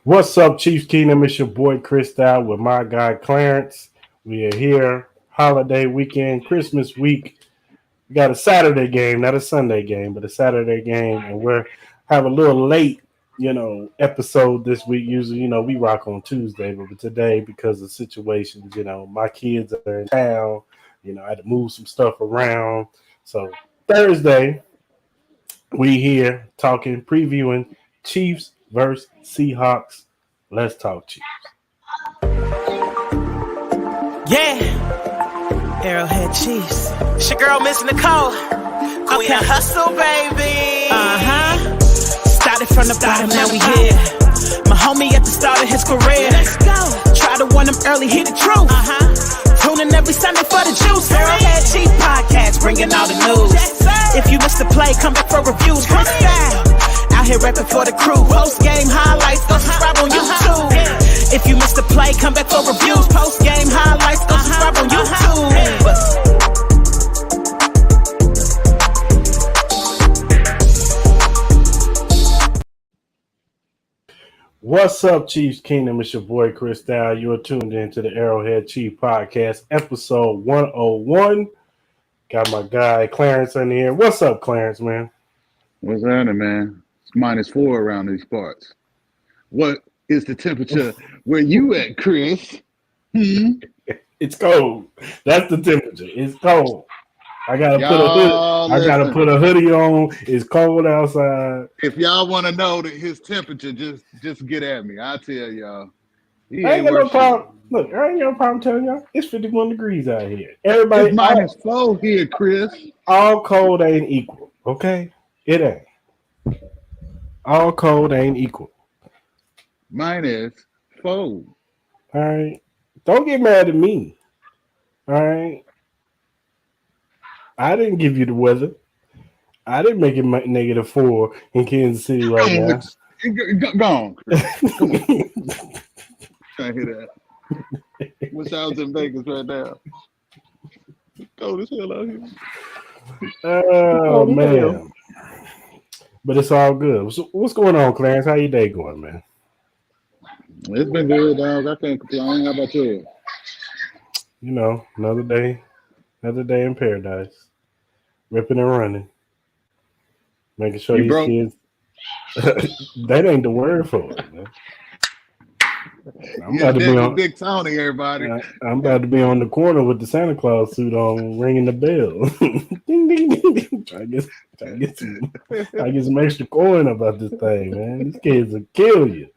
What's up, Chiefs Kingdom? It's your boy Chris with my guy Clarence. We are here, holiday weekend, Christmas week. We got a Saturday game, not a Sunday game, but a Saturday game, and we're have a little late, episode this week. Usually, we rock on Tuesday, but today, because of situations, my kids are in town. I had to move some stuff around. So Thursday, we here talking, previewing Chiefs versus Seahawks. Let's talk Chiefs. Yeah, Arrowhead Chiefs. It's your girl, Miss Nicole. Queen of Hustle, baby. Started from the bottom, now we here. My homie at the start of his career. Let's go. Try to warn him early, hear the truth. Tuning every Sunday for the juice. Arrowhead Chiefs podcast, bringing all the news. If you missed the play, come back for reviews. Chris style. Out here rapping for the crew. Post game highlights, go subscribe on YouTube. If you missed the play, come back for reviews. Post game highlights, go subscribe on YouTube. What's up, Chiefs Kingdom? It's your boy Chris Dow. You're tuned in to the Arrowhead Chief Podcast, episode 101. Got my guy Clarence in here. What's up, Clarence, man? What's happening, man? It's -4 around these parts. What is the temperature where you at, Chris? It's cold. That's the temperature. It's cold. I gotta put a hoodie on. It's cold outside. If y'all want to know his temperature, just get at me. I'll tell y'all. I ain't got no problem. Look, I ain't got no problem telling y'all. It's 51 degrees out here. Everybody, it's -4 here, Chris. All cold ain't equal. Okay, it ain't. All cold ain't equal. -4. All right. Don't get mad at me. All right. I didn't give you the weather. I didn't make it -4 in Kansas City right now. Go on, Chris. Come on. Trying to hear that. Wish I was in Vegas right now. It's cold as hell out here. Oh, man. But it's all good. So what's going on, Clarence? How your day going, man? It's been good, dog. I can't complain. How about you? Another day in paradise. Ripping and running. Making sure you these broke? Kids. That ain't the word for it, man. I'm about to be on Big Tony, everybody. I'm about to be on the corner with the Santa Claus suit on, ringing the bell. Ding, ding, ding, ding. Try to get some extra coin about this thing, man. These kids will kill you.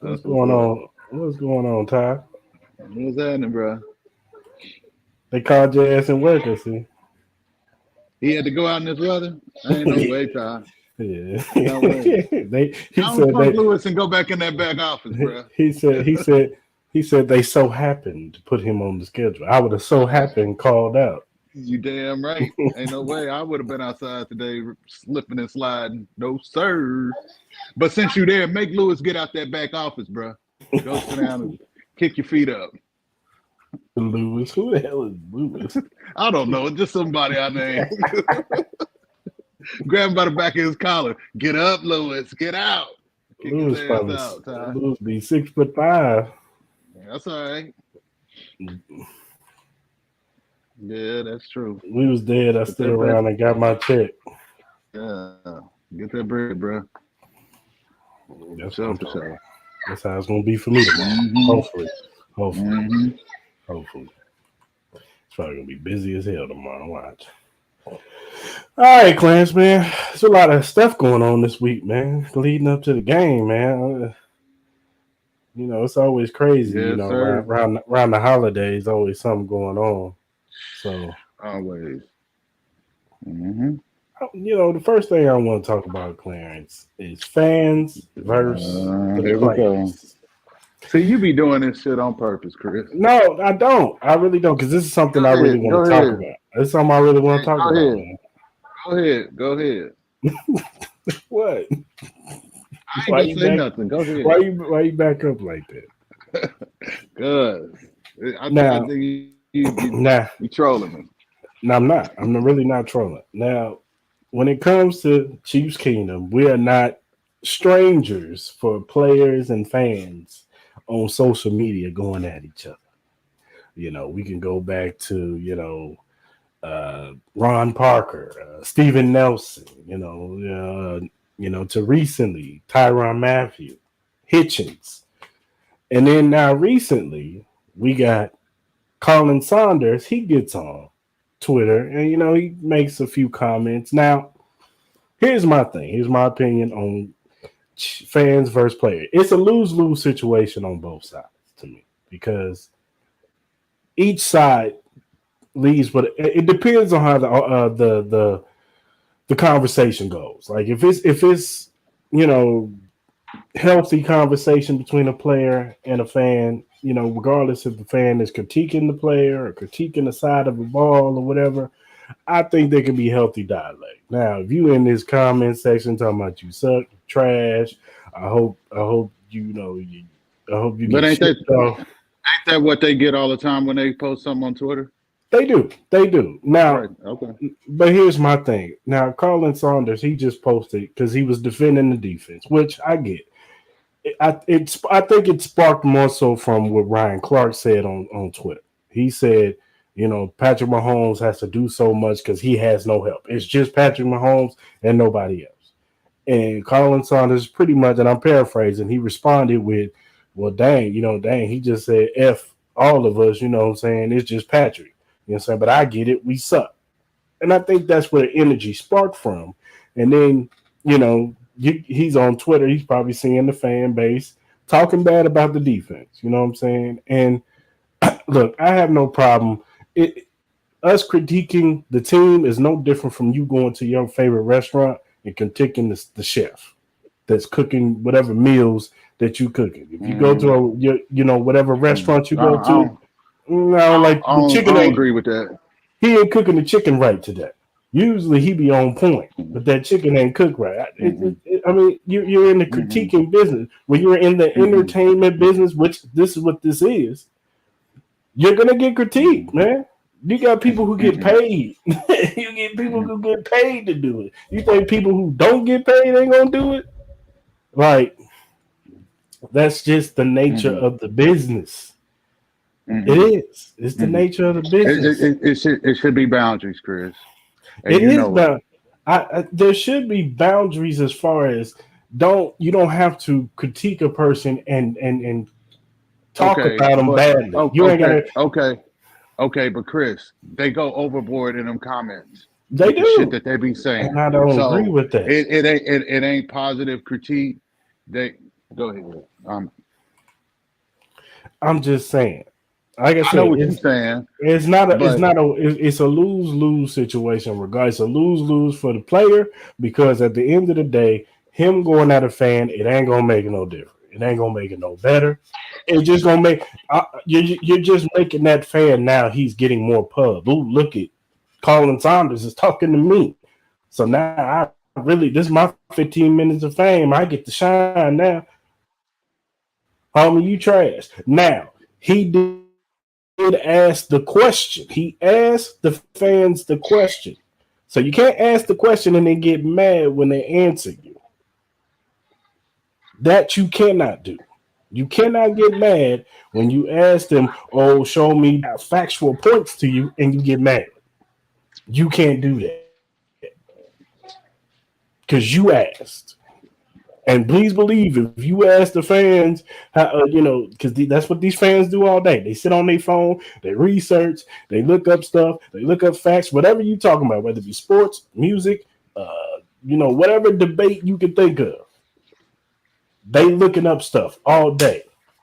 What's going on? What's going on, Ty? What's happening, bro? They called your ass in work, I see. He had to go out in this weather? Ain't no way, Ty. Yeah. No way. He said Lewis and go back in that back office, bro. He said they so happened to put him on the schedule. I would have so happened called out. You damn right. Ain't no way I would have been outside today slipping and sliding. No, sir. But since you there, make Lewis get out that back office, bro. Go sit down and kick your feet up. Lewis? Who the hell is Lewis? I don't know. Just somebody I named. Grab him by the back of his collar. Get up, Lewis. Get out. Kick Lewis his ass out, Ty. Lewis be 6'5". That's all right. Yeah, that's true. We was dead. I stood around and got my check. Yeah. Get that bread, bro. That's for sure. That's how it's gonna be for me tomorrow. Mm-hmm. Hopefully. Hopefully. It's probably gonna be busy as hell tomorrow. Watch. All right, Clarence, man. There's a lot of stuff going on this week, man. Leading up to the game, man. It's always crazy. Yes, around the holidays, always something going on. So always. The first thing I want to talk about, Clarence, is fans versus the players. See, you be doing this shit on purpose, Chris. No, I don't. I really don't, because this is something I really want to talk about. It's something I really want to talk about. Man. Go ahead. What? I ain't gonna say nothing. Go ahead. Why you back up like that? Good. I think you trolling me. No, I'm not. I'm really not trolling. Now, when it comes to Chiefs Kingdom, we are not strangers for players and fans on social media going at each other. We can go back to, Ron Parker, Steven Nelson, to recently Tyrann Mathieu, Hitchens. And then now recently we got Colin Saunders. He gets on Twitter and, he makes a few comments. Now, here's my thing. Here's my opinion on fans versus players. It's a lose-lose situation on both sides to me because each side leaves, but it depends on how the conversation goes. Like if it's healthy conversation between a player and a fan, regardless if the fan is critiquing the player or critiquing the side of the ball or whatever, I think there can be healthy dialogue. Now, if you in this comment section talking about you suck, trash, I hope you But get shit off. ain't that what they get all the time when they post something on Twitter? They do. Now, Right. Okay. but here's my thing. Now, Colin Saunders, he just posted because he was defending the defense, which I get. I think it sparked more so from what Ryan Clark said on Twitter. He said, Patrick Mahomes has to do so much because he has no help. It's just Patrick Mahomes and nobody else. And Colin Saunders pretty much, and I'm paraphrasing, he responded with, well, dang, he just said F all of us, you know what I'm saying? It's just Patrick. You know what I'm saying? But I get it, we suck. And I think that's where the energy sparked from. And then, he's on Twitter. He's probably seeing the fan base talking bad about the defense. You know what I'm saying? And look, I have no problem. Us critiquing the team is no different from you going to your favorite restaurant and critiquing the chef that's cooking whatever meals that you cooking. If you go to whatever restaurant you go to, the chicken. I don't agree with that. He ain't cooking the chicken right today. Usually he be on point, but that chicken ain't cooked right. I mean, you're in the critiquing business. When you're in the entertainment business, which this is what this is, you're gonna get critiqued, man. You got people who get paid. You get people who get paid to do it. You think people who don't get paid ain't gonna do it? Like, that's just the nature of the business. It is. It's the nature of the business. It should be boundaries, Chris. And it is bound. There should be boundaries as far as you don't have to critique a person and talk about them badly. You ain't gotta. Okay, but Chris, they go overboard in them comments. They do the shit that they be saying. And I don't agree with that. It ain't positive critique. They go ahead. I'm just saying. Like I said, know what you're saying. It's a lose-lose situation. Regardless, it's a lose-lose for the player because at the end of the day, him going at a fan, it ain't gonna make it no different. It ain't gonna make it no better. It's just gonna make you're just making that fan now. He's getting more pub. Ooh, look at Colin Saunders is talking to me. So now this is my 15 minutes of fame. I get to shine now. Homie, you trash. Now he did ask the question. He asked the fans the question. So you can't ask the question and then get mad when they answer you. That you cannot do. You cannot get mad when you ask them, oh, show me factual points to you, and you get mad. You can't do that. Because you asked. And please believe, if you ask the fans, because that's what these fans do all day. They sit on their phone, they research, they look up stuff, they look up facts, whatever you're talking about, whether it be sports, music, whatever debate you can think of. They looking up stuff all day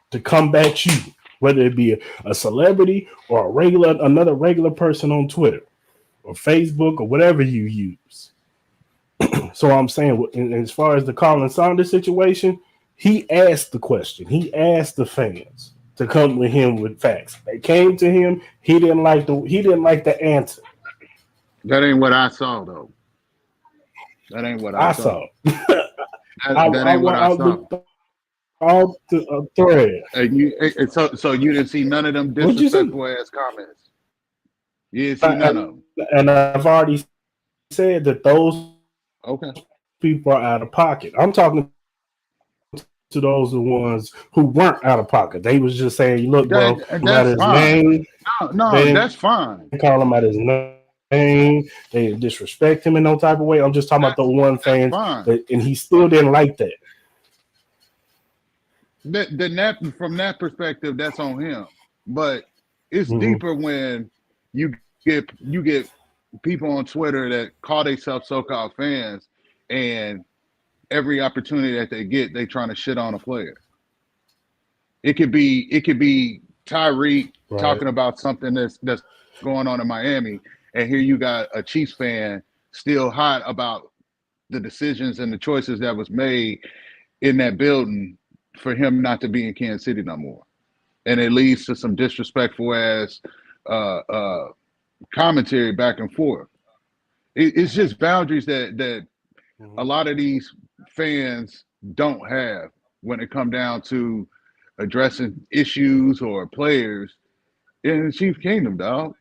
to combat you, whether it be a celebrity or another regular person on Twitter or Facebook or whatever you use. So I'm saying, as far as the Colin Saunders situation, he asked the question. He asked the fans to come with him with facts. They came to him. He didn't like the answer. That ain't what I saw, though. That ain't what I saw. That ain't what I saw. All the thread. And so you didn't see none of them disrespectful ass comments. You didn't see none of them. And I've already said that those Okay. people are out of pocket. I'm talking to those the ones who weren't out of pocket. They was just saying, "Look, bro, about That's his fine. name." No, They that's didn't fine. call him out his name. They didn't disrespect him in no type of way. I'm just talking about the one That's fans fine. that, and he still didn't like that. That from that perspective, that's on him. But it's Mm-hmm. deeper when you get people on Twitter that call themselves so-called fans, and every opportunity that they get, they trying to shit on a player. It could be Tyreek Right. talking about something that's going on in Miami, and here you got a Chiefs fan still hot about the decisions and the choices that was made in that building for him not to be in Kansas City no more. And it leads to some disrespectful ass uh, uh, commentary back and forth. It's just boundaries that a Mm-hmm. lot of these fans don't have when it come down to addressing issues or players in the Chief Kingdom, dog.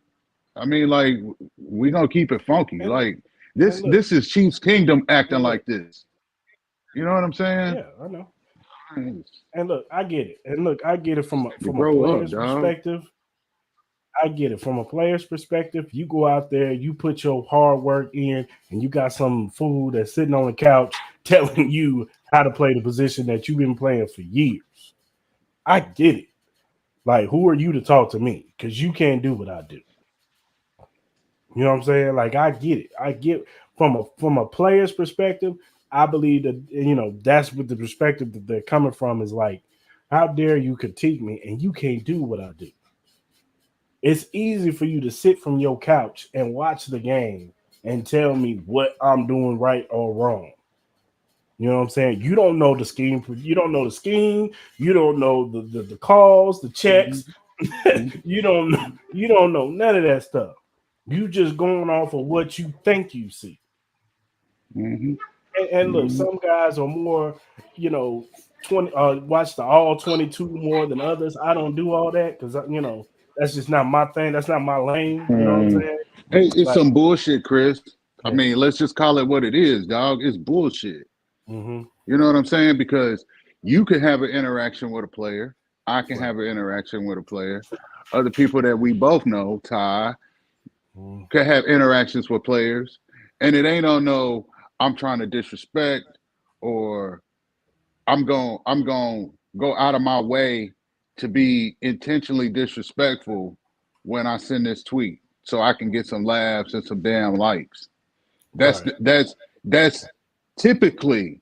I mean, like, we gonna keep it funky. And look, Like this and look, this is Chief's Kingdom acting and look. like this. You know what I'm saying? Yeah, I know. You And look, I get it. And look, I get it from a grow up, player's dog. perspective. I get it from a player's perspective. You go out there, you put your hard work in, and you got some fool that's sitting on the couch telling you how to play the position that you've been playing for years. I get it. Like, who are you to talk to me? Because you can't do what I do. You know what I'm saying? Like, I get it. I get from a player's perspective. I believe that that's what the perspective that they're coming from is like, how dare you critique me and you can't do what I do? It's easy for you to sit from your couch and watch the game and tell me what I'm doing right or wrong. You know what I'm saying? You don't know the scheme. You don't know the scheme. You don't know the calls, the checks. Mm-hmm. You don't know none of that stuff. You just going off of what you think you see. Mm-hmm. And look, Mm-hmm. some guys are more, 20 watch the all 22 more than others. I don't do all that because that's just not my thing. That's not my lane. You know what I'm saying? Hey, it's Like, some bullshit, Chris. I yeah. mean, let's just call it what it is, dog. It's bullshit. Mm-hmm. You know what I'm saying? Because you can have an interaction with a player. I can Right. have an interaction with a player. Other people that we both know, Ty, Mm-hmm. can have interactions with players. And it ain't on no, I'm trying to disrespect or I'm going to go out of my way to be intentionally disrespectful when I send this tweet so I can get some laughs and some damn likes. That's Right. that's typically,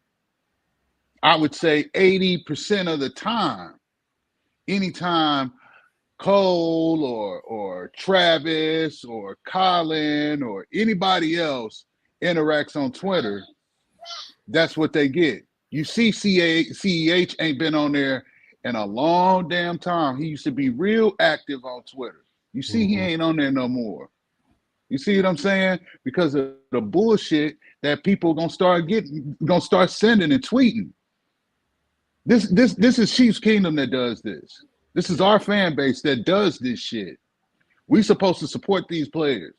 I would say, 80% of the time. Anytime Cole or Travis or Colin or anybody else interacts on Twitter, that's what they get. You see, CEH ain't been on there in a long damn time. He used to be real active on Twitter. You see, he Mm-hmm. ain't on there no more. You see what I'm saying? Because of the bullshit that people gonna start sending and tweeting. This is Chiefs Kingdom that does this. This is our fan base that does this shit. We supposed to support these players.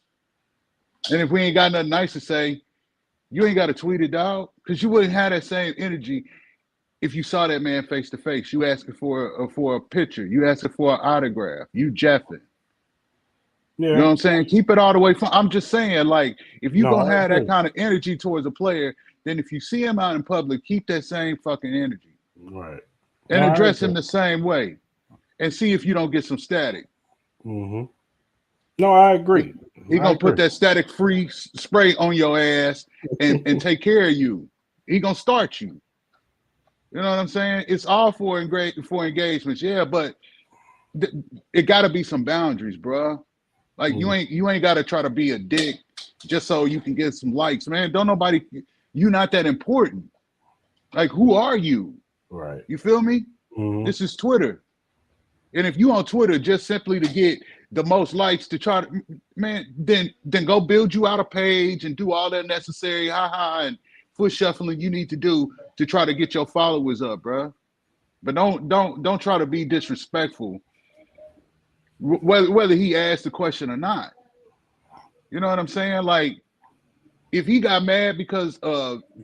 And if we ain't got nothing nice to say, you ain't got to tweet it, dog, because you wouldn't have that same energy if you saw that man face to face. You asking for a picture. You asking for an autograph. You jeffing. You know Yeah. what I'm saying? Keep it all the way from. I'm just saying, like, if you No, gonna I have that agree. kind of energy towards a player, then if you see him out in public, keep that same fucking energy Right. and No, I address him agree. the same way, and see if you don't get some static. Mm-hmm. No, I He, agree. he I gonna put agree. that static free spray on your ass and take care of you. He gonna start you. You know what I'm saying? It's all for engagements, yeah, but it got to be some boundaries, bro. Like Mm-hmm. you ain't got to try to be a dick just so you can get some likes, man. Don't nobody. You not that important. Like, who are you? Right. You feel me? Mm-hmm. This is Twitter, and if you on Twitter just simply to get the most likes to try to, man, then go build you out a page and do all that necessary and foot shuffling you need to do to try to get your followers up, bro. But don't try to be disrespectful, whether he asked the question or not. You know what I'm saying? Like, if he got mad because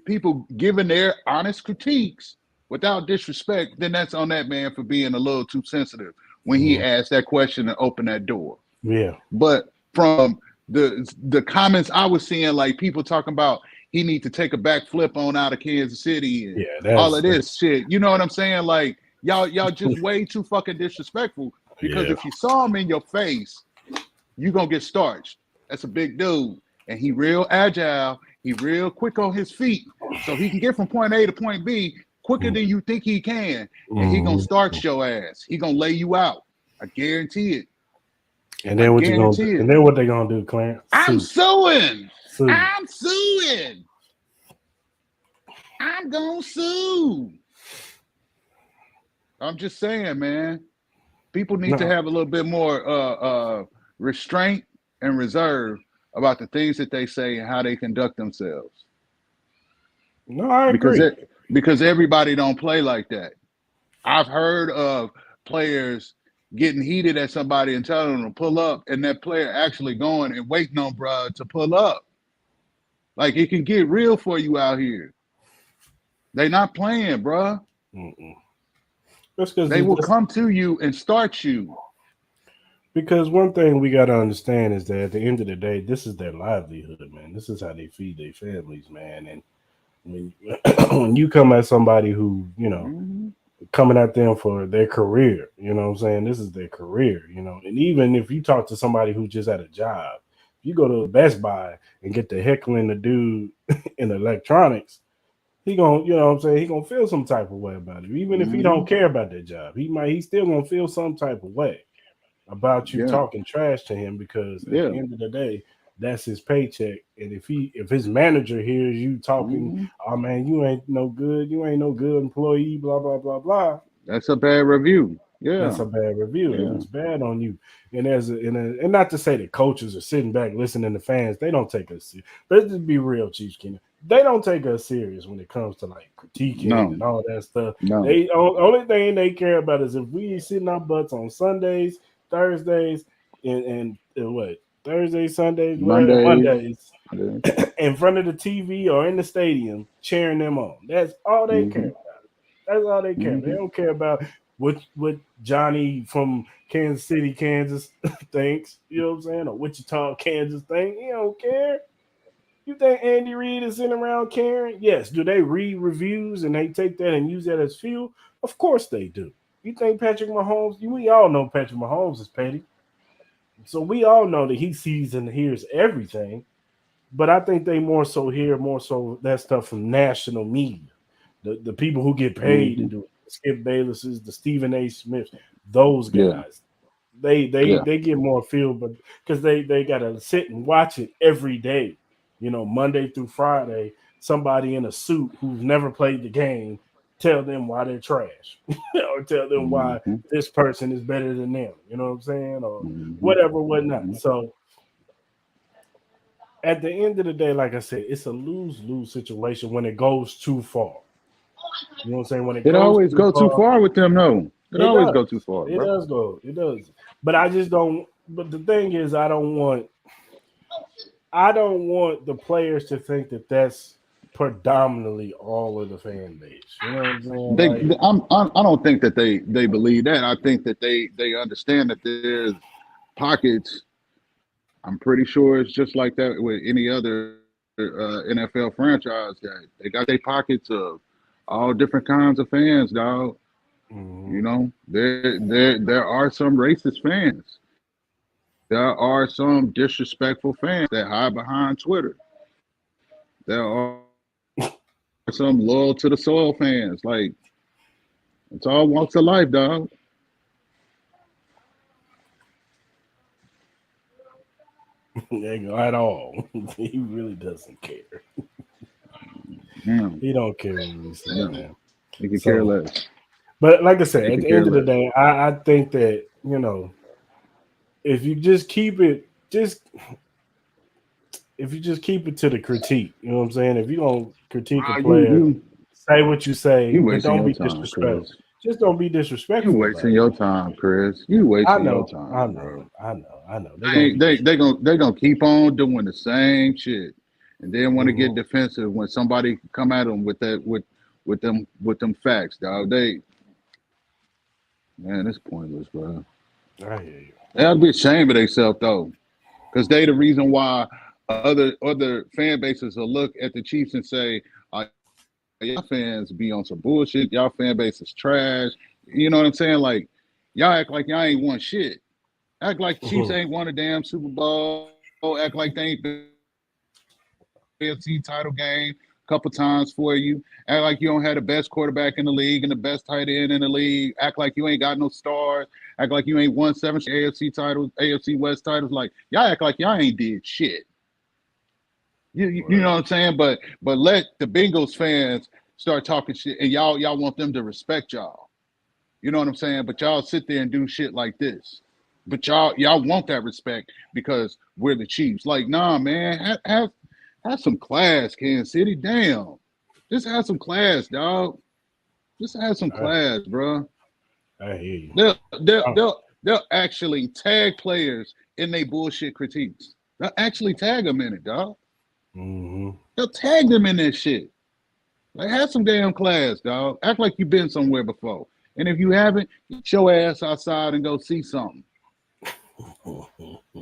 people giving their honest critiques without disrespect, then that's on that man for being a little too sensitive when he asked that question and opened that door. Yeah. But from the comments I was seeing, like people talking about he need to take a backflip on out of Kansas City and all of this shit. You know what I'm saying? Like y'all just way too fucking disrespectful, because if you saw him in your face, you gonna get starched. That's a big dude, and he real agile. He real quick on his feet, so he can get from point A to point B quicker than you think he can, and he gonna starch your ass. He gonna lay you out. I guarantee it. And then what you gonna do? And then what they gonna do, Clarence? I'm suing. I'm suing. I'm gonna sue. I'm just saying, man. People need to have a little bit more restraint and reserve about the things that they say and how they conduct themselves. No, I agree. Because everybody don't play like that. I've heard of players getting heated at somebody and telling them to pull up, and that player actually going and waiting on bruh to pull up. Like, it can get real for you out here. They not playing, bruh. They will come to you and start you. Because one thing we got to understand is that at the end of the day, this is their livelihood, man. This is how they feed their families, man. And when you come at somebody who, you know, coming at them for their career, you know what I'm saying? This is their career, you know. And even if you talk to somebody who just had a job, if you go to Best Buy and get the heckling the dude in electronics, he gonna, you know what I'm saying, he gonna feel some type of way about it. Even if he don't care about that job, he's still gonna feel some type of way about you talking trash to him, because at the end of the day, that's his paycheck. And if his manager hears you talking, oh man, you ain't no good employee, blah blah blah blah, that's a bad review. That's a bad review. It looks bad on you. And and not to say that coaches are sitting back listening to fans, they don't take us serious. Let's just be real, Chiefs Keenan. They don't take us serious when it comes to like critiquing and all that stuff. They only thing they care about is if we sitting our butts on Sundays, Thursdays, and what? Thursdays, Sundays, Mondays in front of the TV or in the stadium cheering them on. That's all they care about. That's all they care. They don't care about what Johnny from Kansas City, Kansas thinks. You know what I'm saying? Or Wichita, Kansas think. He don't care. You think Andy Reid is sitting around caring? Yes. Do they read reviews and they take that and use that as fuel? Of course they do. You think Patrick Mahomes? We all know Patrick Mahomes is petty. So we all know that he sees and hears everything. But I think they more so hear that stuff from national media. The people who get paid to do it. The Skip Baylesses, the Stephen A. Smiths, those guys. They get more feel, but because they gotta sit and watch it every day. You know, Monday through Friday, somebody in a suit who's never played the game tell them why they're trash, or tell them why this person is better than them. You know what I'm saying, or whatever, whatnot. So at the end of the day, like I said, it's a lose-lose situation when it goes too far. You know what I'm saying? When it always goes too far with them, though. It always go too far. It does go. It does. But I just don't. But the thing is, I don't want the players to think that that's predominantly all of the fan base. You know what I'm saying? I don't think that they believe that. I think that they understand that there's pockets. I'm pretty sure it's just like that with any other NFL franchise, that they got their pockets of all different kinds of fans, dog. You know, there are some racist fans. There are some disrespectful fans that hide behind Twitter. There are some loyal to the soil fans. Like, it's all walks of life, dog. At all. He really doesn't care. He don't care what we say, man. He can care less. But like I said, at the end of the day, I think that, you know, if you just keep it to the critique, you know what I'm saying? If you don't critique a player, say what you say, but don't be disrespectful. Just don't be disrespectful. You wasting your time, Chris. You wasting your time. I know. They gonna keep on doing the same shit. and then want to get defensive when somebody come at them with them facts, dog. Man, it's pointless, bro. I hear you. They ought to be ashamed of themselves though, because they the reason why other fan bases will look at the Chiefs and say, y'all fans be on some bullshit. Y'all fan base is trash. You know what I'm saying? Like, y'all act like y'all ain't won shit. Act like Chiefs ain't won a damn Super Bowl. Act like they ain't been AFC title game a couple times for you. Act like you don't have the best quarterback in the league and the best tight end in the league. Act like you ain't got no stars. Act like you ain't won 7 AFC titles, AFC West titles. Like, y'all act like y'all ain't did shit. You know what I'm saying? But let the Bengals fans start talking shit, and y'all want them to respect y'all. You know what I'm saying? But y'all sit there and do shit like this. But y'all want that respect because we're the Chiefs. Like, nah, man, have some class, Kansas City. Damn, just have some class, dog. Just have some class, bro. I hear you. They'll actually tag players in their bullshit critiques. They'll actually tag them in it, dog. Mm-hmm. They'll tag them in that shit. Like, have some damn class, dog. Act like you've been somewhere before. And if you haven't, get your ass outside and go see something.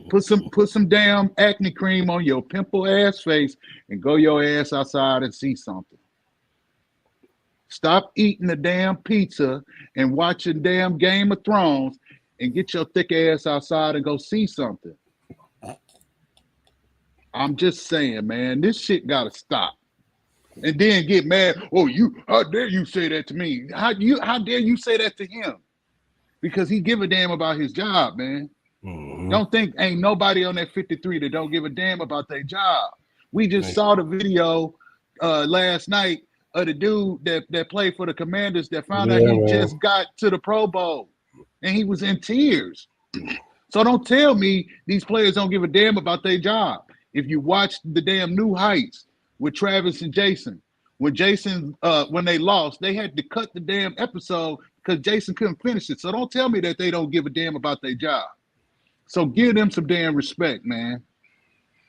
Put some damn acne cream on your pimple ass face and go your ass outside and see something. Stop eating the damn pizza and watching damn Game of Thrones and get your thick ass outside and go see something. I'm just saying, man, this shit gotta stop. And then get mad. Oh, how dare you say that to me? How dare you say that to him? Because he give a damn about his job, man. Mm-hmm. Don't think ain't nobody on that 53 that don't give a damn about their job. We just saw the video last night of the dude that played for the Commanders that found out he just got to the Pro Bowl and he was in tears. So don't tell me these players don't give a damn about their job. If you watch the damn New Heights with Travis and Jason, when they lost, they had to cut the damn episode because Jason couldn't finish it. So don't tell me that they don't give a damn about their job. So give them some damn respect, man.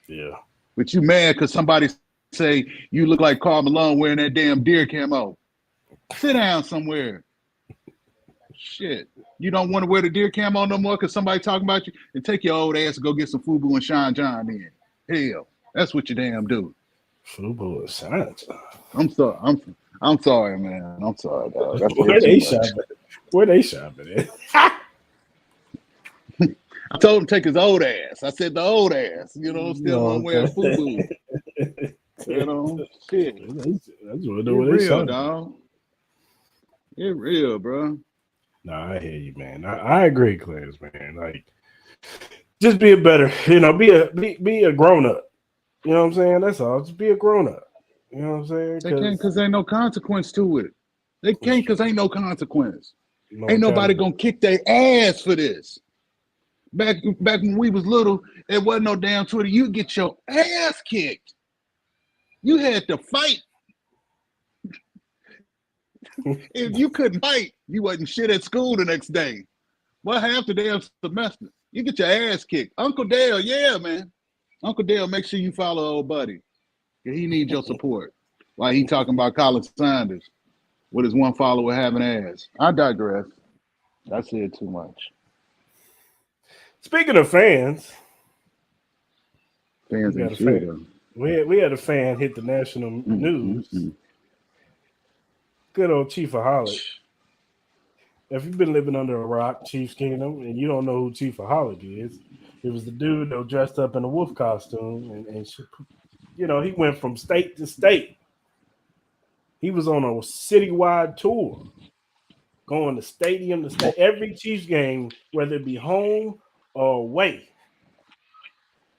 Yeah. But you mad because somebody say you look like Karl Malone wearing that damn deer camo. Sit down somewhere. Shit. You don't want to wear the deer camo no more because somebody talking about you? And take your old ass and go get some FUBU and Sean John in. Hell, that's what you damn do. FUBU and Sean John. I'm sorry, man. I'm sorry, dog. Where they shopping? Where they shopping at? I told him to take his old ass. I said the old ass. You know, still on wearing FUBU. You know, shit. That's what they real, dog. It's real, bro. Nah, I hear you, man. I agree, Clarence, man. Like, just be a better, be a grown up. You know what I'm saying? That's all. Just be a grown up. You know what I'm saying? They can't because ain't no consequence to it. They can't because ain't no consequence. Ain't nobody gonna kick their ass for this. Back when we was little, there wasn't no damn Twitter. You get your ass kicked. You had to fight. If you couldn't fight, you wasn't shit at school the next day. Well, half the damn semester, you get your ass kicked. Uncle Dale, yeah, man. Uncle Dale, make sure you follow old buddy. He needs your support. While he talking about Colin Sanders with his one follower having ass. I digress. I said too much. Speaking of fans and shit. We had a fan hit the national news. Good old Chief Aholic. If you've been living under a rock, Chiefs Kingdom, and you don't know who Chief Aholic is, it was the dude that was dressed up in a wolf costume, and he went from state to state. He was on a citywide tour, going to stadium to state. Every Chiefs game, whether it be home or away,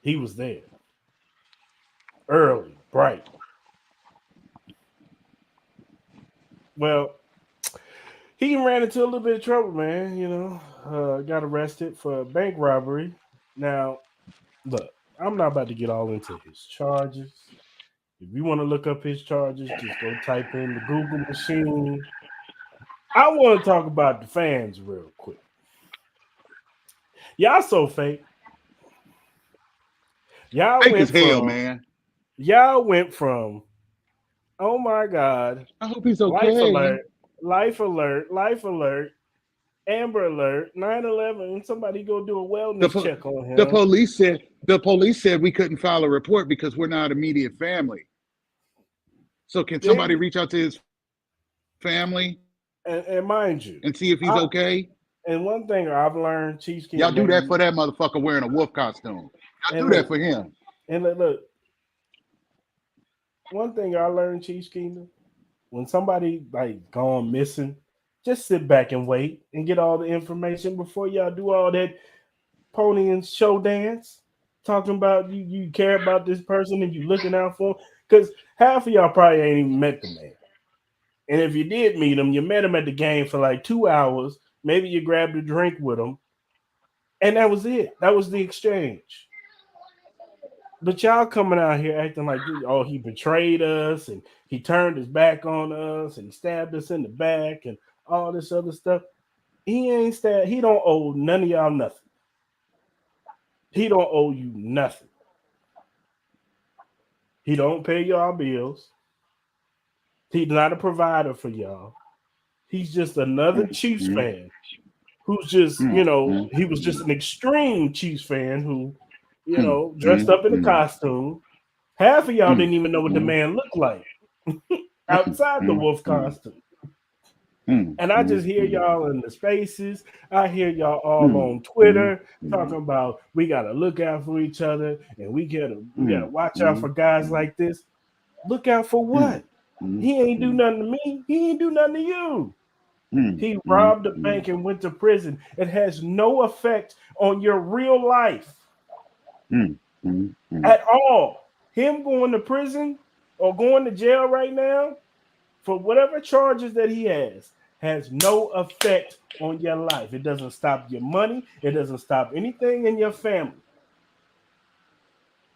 he was there. Early, bright. Well, he ran into a little bit of trouble, man. Got arrested for bank robbery. Now, look, I'm not about to get all into his charges. If you want to look up his charges, just go type in the Google machine. I want to talk about the fans real quick. Y'all so fake. Y'all fake went as hell, man. Y'all went from, oh my God, I hope he's life okay. alert, life alert, life alert, Amber Alert, 9/11. Somebody go do a The wellness po- check on the him. police said we couldn't file a report because we're not immediate family. So can somebody They, reach out to his family and mind you, and see if he's I, okay? and one thing I've learned, Chiefs Y'all Kingdom, do that man, for that motherfucker wearing a wolf costume. Y'all and do that look, for him. look, one thing I learned, Chiefs Kingdom, when somebody like gone missing, just sit back and wait and get all the information before y'all do all that pony and show dance. Talking about you care about this person and you looking out for him. Because half of y'all probably ain't even met the man. And if you did meet him, you met him at the game for like 2 hours. Maybe you grabbed a drink with him. And that was it. That was the exchange. But y'all coming out here acting like, oh, he betrayed us and he turned his back on us and he stabbed us in the back and all this other stuff. He ain't stabbed. He don't owe none of y'all nothing. He don't owe you nothing. He don't pay y'all bills. He's not a provider for y'all. He's just another Chiefs Mm, fan who's just, mm, mm, he was just an extreme Chiefs fan who, mm, dressed mm, up in a mm, costume. Half of y'all mm, didn't even know what the mm, man looked like mm, outside the mm, wolf mm, costume. mm, And I mm, just hear mm, y'all in the spaces. I hear y'all all mm, on mm, Twitter talking about we gotta look out for each other and we gotta mm, watch out mm, for guys mm, like this. Look out for mm, what? mm, He ain't do mm, nothing to me. He ain't do nothing to you. mm, He mm, robbed a mm, bank and went to prison. It has no effect on your real life mm, mm, mm. at all. Him going to prison or going to jail right now for whatever charges that he has no effect on your life. It doesn't stop your money. It doesn't stop anything in your family.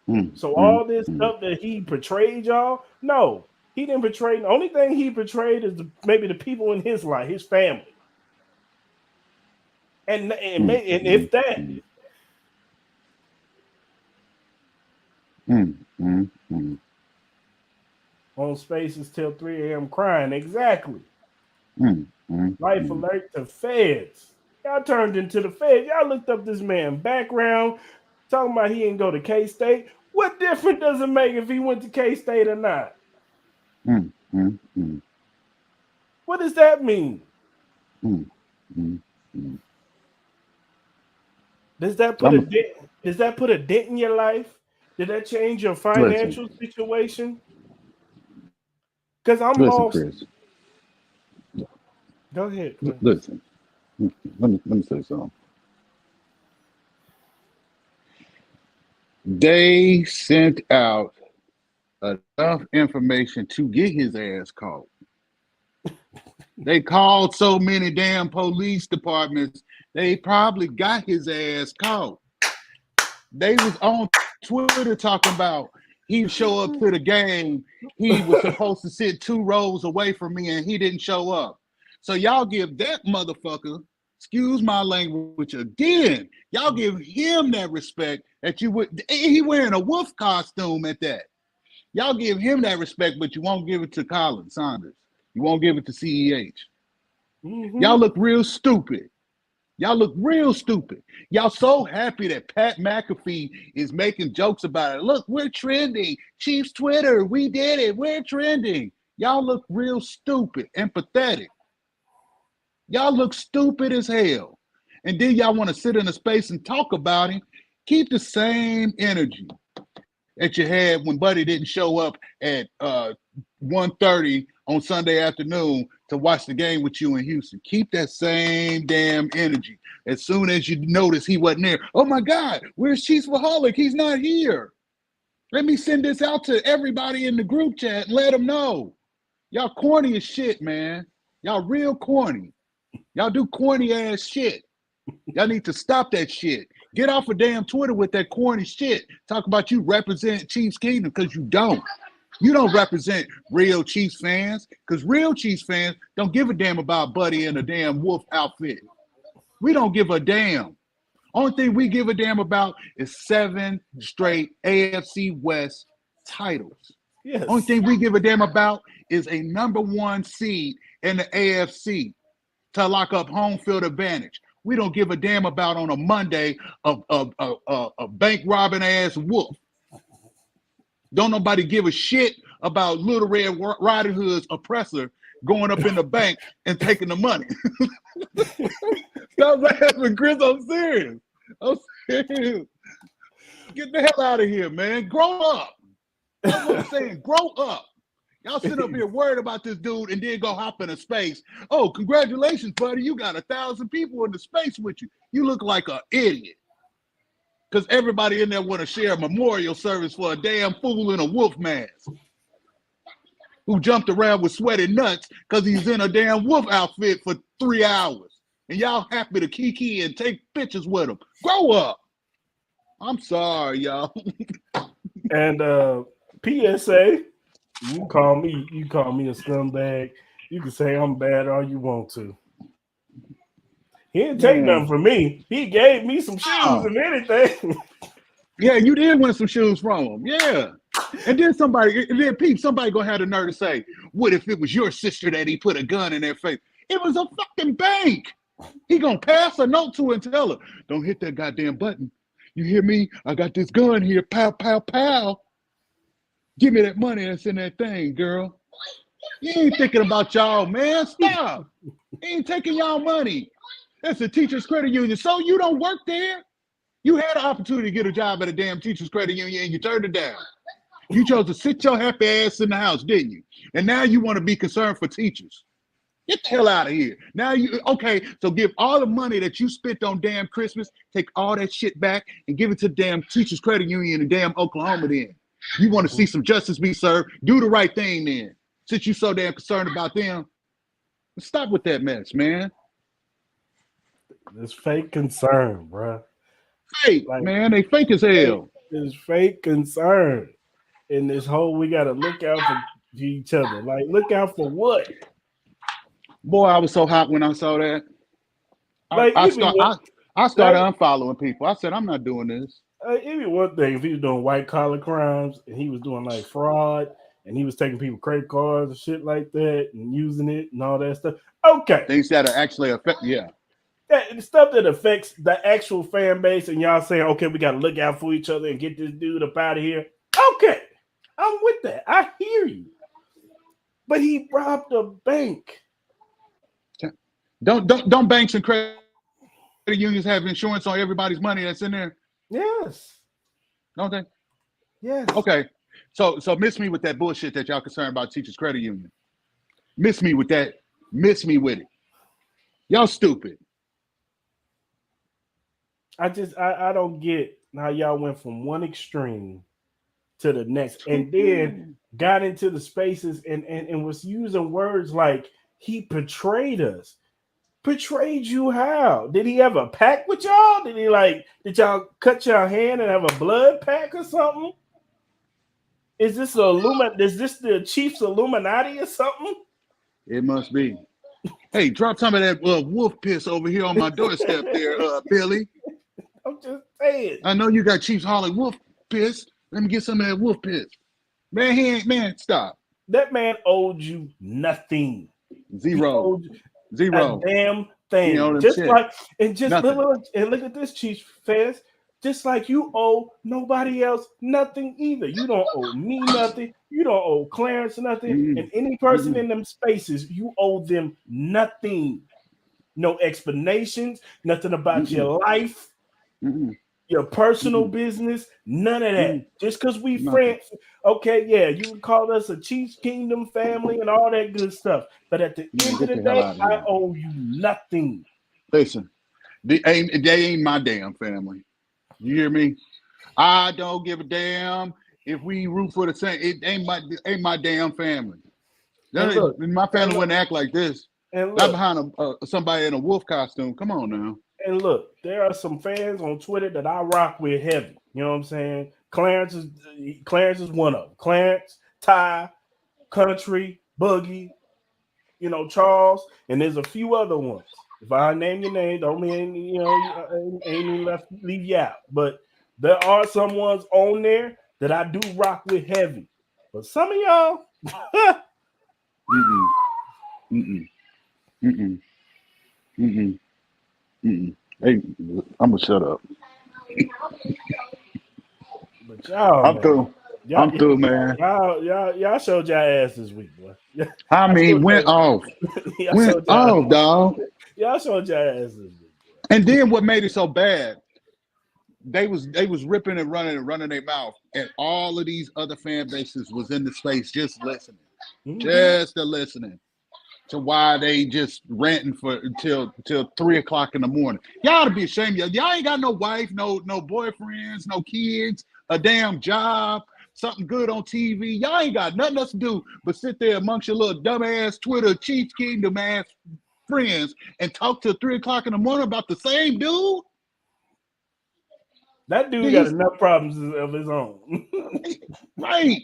Mm, So mm, all this mm, stuff that he portrayed y'all, no, he didn't portray. The only thing he portrayed is maybe the people in his life, his family, mm, and mm, if that mm, mm, mm, mm, on Spaces till 3 a.m. crying exactly. mm, mm, Life mm. alert to feds. Y'all turned into the feds. Y'all looked up this man background, talking about he didn't go to K State. What difference does it make if he went to K State or not? Mm, mm, mm, What does that mean? mm, mm, mm. Does that put a I'm dent? Does that put a dent in your life? Did that change your listen, financial situation? Because I'm listen, lost. Chris. Go ahead, Clarence. Listen. Let me say something. They sent out enough information to get his ass caught. They called so many damn police departments, they probably got his ass caught. They was on Twitter talking about he'd show up to the game. He was supposed to sit 2 rows away from me and he didn't show up. So y'all give that motherfucker, excuse my language again, y'all give him that respect that you would. He wearing a wolf costume at that. Y'all give him that respect, but you won't give it to Colin Saunders. You won't give it to CEH. Mm-hmm. Y'all look real stupid. Y'all look real stupid. Y'all so happy that Pat McAfee is making jokes about it. Look, we're trending. Chiefs Twitter, we did it. We're trending. Y'all look real stupid and pathetic. Y'all look stupid as hell. And then y'all want to sit in a space and talk about him. Keep the same energy that you had when Buddy didn't show up at 1:30 on Sunday afternoon to watch the game with you in Houston. Keep that same damn energy. As soon as you notice he wasn't there, oh my God, where's Chiefsaholic? He's not here. Let me send this out to everybody in the group chat and let them know. Y'all corny as shit, man. Y'all real corny. Y'all do corny ass shit. Y'all need to stop that shit. Get off of damn Twitter with that corny shit. Talk about you represent Chiefs Kingdom because you don't. You don't represent real Chiefs fans because real Chiefs fans don't give a damn about Buddy in a damn wolf outfit. We don't give a damn. Only thing we give a damn about is 7 straight AFC West titles. Yes. Only thing we give a damn about is a number 1 seed in the AFC to lock up home field advantage. We don't give a damn about on a Monday a bank robbing ass wolf. Don't nobody give a shit about Little Red Riding Hood's oppressor going up in the bank and taking the money. Stop laughing, Chris. I'm serious. I'm serious. Get the hell out of here, man. Grow up. That's what I'm saying. Grow up. Y'all sit up here worried about this dude and then go hop into space. Oh, congratulations, buddy. You got 1,000 people in the space with you. You look like an idiot. Because everybody in there want to share a memorial service for a damn fool in a wolf mask who jumped around with sweaty nuts because he's in a damn wolf outfit for 3 hours. And y'all happy to kiki and take pictures with him. Grow up. I'm sorry, y'all. And PSA, you call me a scumbag. You can say I'm bad all you want to. He didn't take nothing from me. He gave me some shoes and anything. Yeah, you did win some shoes from him. Yeah. And then somebody gonna have the nerve to say, what if it was your sister that he put a gun in their face? It was a fucking bank. He gonna pass a note to her and tell her, don't hit that goddamn button. You hear me? I got this gun here. Pow, pow, pow. Give me that money that's in that thing, girl. He ain't thinking about y'all, man. Stop. He ain't taking y'all money. That's a teacher's credit union. So you don't work there? You had an opportunity to get a job at a damn teacher's credit union and you turned it down. You chose to sit your happy ass in the house, didn't you? And now you want to be concerned for teachers. Get the hell out of here. Now so give all the money that you spent on damn Christmas, take all that shit back and give it to damn teachers credit union in damn Oklahoma then. You want to see some justice be served, do the right thing then. Since you so damn concerned about them, stop with that mess, man. This fake concern, bro. Fake, man. They fake as hell. It's fake concern. In this whole, we got to look out for each other. Like, look out for what? Boy, I was so hot when I saw that. I started unfollowing people. I said, I'm not doing this. It'd be one thing if he was doing white collar crimes and he was doing like fraud and he was taking people credit cards and shit like that and using it and all that stuff. Okay. Things that are actually affect, yeah. The stuff that affects the actual fan base and y'all saying, okay, we got to look out for each other and get this dude up out of here. Okay. I'm with that. I hear you. But he robbed a bank. Don't banks and credit unions have insurance on everybody's money that's in there? Yes. Don't they? Yes. Okay. So miss me with that bullshit that y'all concerned about teachers credit union. Miss me with that. Miss me with it. Y'all stupid. I don't get how y'all went from one extreme to the next and then got into the spaces and was using words like he betrayed us. Betrayed you how? Did he have a pact with y'all? Did y'all cut your hand and have a blood pact or something? Is this the Chiefs Illuminati or something? It must be. Hey, drop some of that wolf piss over here on my doorstep there, Billy. I'm just saying. I know you got Chiefs Holly wolf piss. Let me get some of that wolf piss. Man, stop. That man owed you nothing. Zero. A damn thing. Look at this, Chiefs fans. Just like you owe nobody else nothing either. You don't owe me nothing. You don't owe Clarence nothing. And any person in them spaces, you owe them nothing. No explanations, nothing about your life, your personal business, none of that. Just because we friends, okay, yeah, you can call us a Chiefs Kingdom family and all that good stuff. But at the end of the day, I owe you nothing. Listen, they ain't my damn family. You hear me? I don't give a damn if we root for the same. It ain't my damn family. My family wouldn't act like this. Not behind somebody in a wolf costume. Come on now. And look, there are some fans on Twitter that I rock with heavy. You know what I'm saying? Clarence is one of them. Clarence, Ty, Country, Boogie, Charles, and there's a few other ones. If I name your name, don't mean ain't leave you out. But there are some ones on there that I do rock with heavy. But some of y'all, Mm-mm. Mm-mm. Mm-mm. Mm-mm. Mm-mm. Hey, I'm gonna shut up. but y'all, I'm man, through. I'm through, man. y'all showed y'all ass this week, boy. Yeah, I I mean, showed went off. y'all Went showed y'all, off, dog. y'all showed y'all ass this week, And then what made it so bad? They was ripping and running their mouth, and all of these other fan bases was in the space just listening, boy. just to listening to why they just ranting for till 3 o'clock in the morning. Y'all ought to be ashamed. Y'all ain't got no wife, no boyfriends, no kids, a damn job, something good on TV. Y'all ain't got nothing else to do but sit there amongst your little dumbass Twitter Chiefs Kingdom ass friends and talk till 3 o'clock in the morning about the same dude. That dude got He's enough problems of his own. right.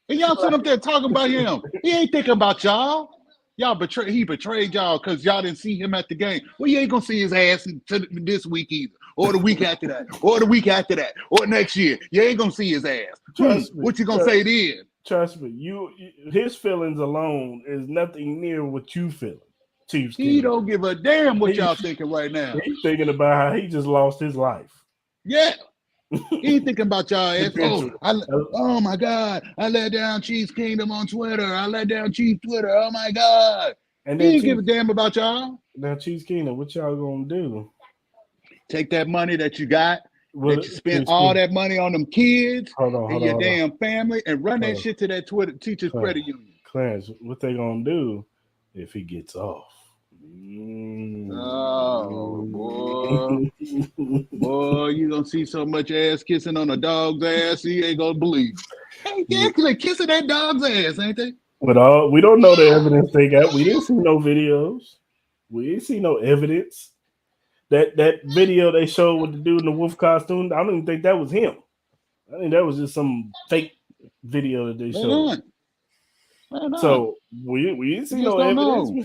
And y'all sit up there talking about him. He ain't thinking about y'all. He betrayed y'all because y'all didn't see him at the game. Well, you ain't gonna see his ass this week either, or the week after that, or the week after that, or next year. You ain't gonna see his ass. Trust me. What you gonna say then? Trust me. His feelings alone is nothing near what you feeling. Chiefs He King. don't give a damn what y'all thinking right now. He's thinking about how he just lost his life. Yeah. He ain't thinking about y'all ass. Eventually. Oh my God. I let down Chiefs Kingdom on Twitter. I let down Chiefs Twitter. Oh my God. And He then ain't give a damn about y'all. Now, Chiefs Kingdom, what y'all gonna do? Take that money that you got, Well, that you spent all that money on them kids and your hold damn family, and run that on. shit to that Twitter teachers credit union. Clarence, what they gonna do if he gets off? Oh boy, you gonna see so much ass kissing on a dog's ass, you ain't gonna believe it. Hey, yeah, cause they kissing that dog's ass, ain't they? But we don't know the evidence they got. We didn't see no videos. We didn't see no evidence. That video they showed with the dude in the wolf costume, I don't even think that was him. I think that was just some fake video that they showed. Why not? So we didn't see no don't evidence. know.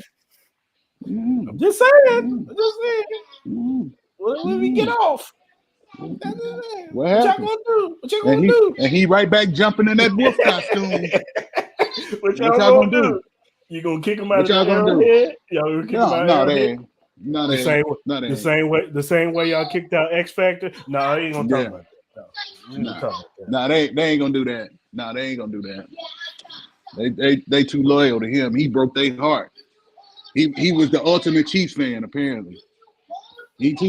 Mm-hmm. I'm just saying. I'm just saying. Mm-hmm. When we get off, What y'all happened? gonna do? What y'all gonna do? And he right back jumping in that wolf costume. What y'all What y'all gonna gonna do? do? You gonna kick him out What of the y'all gonna do? Arrowhead? Y'all gonna kick him out of Arrowhead? The same way y'all kicked out X Factor. No, I ain't gonna talk about that. No, we ain't gonna talk about that. Nah, they ain't gonna do that. Nah, they ain't gonna do that. They too loyal to him. He broke their heart. He was the ultimate Chiefs fan, apparently. He too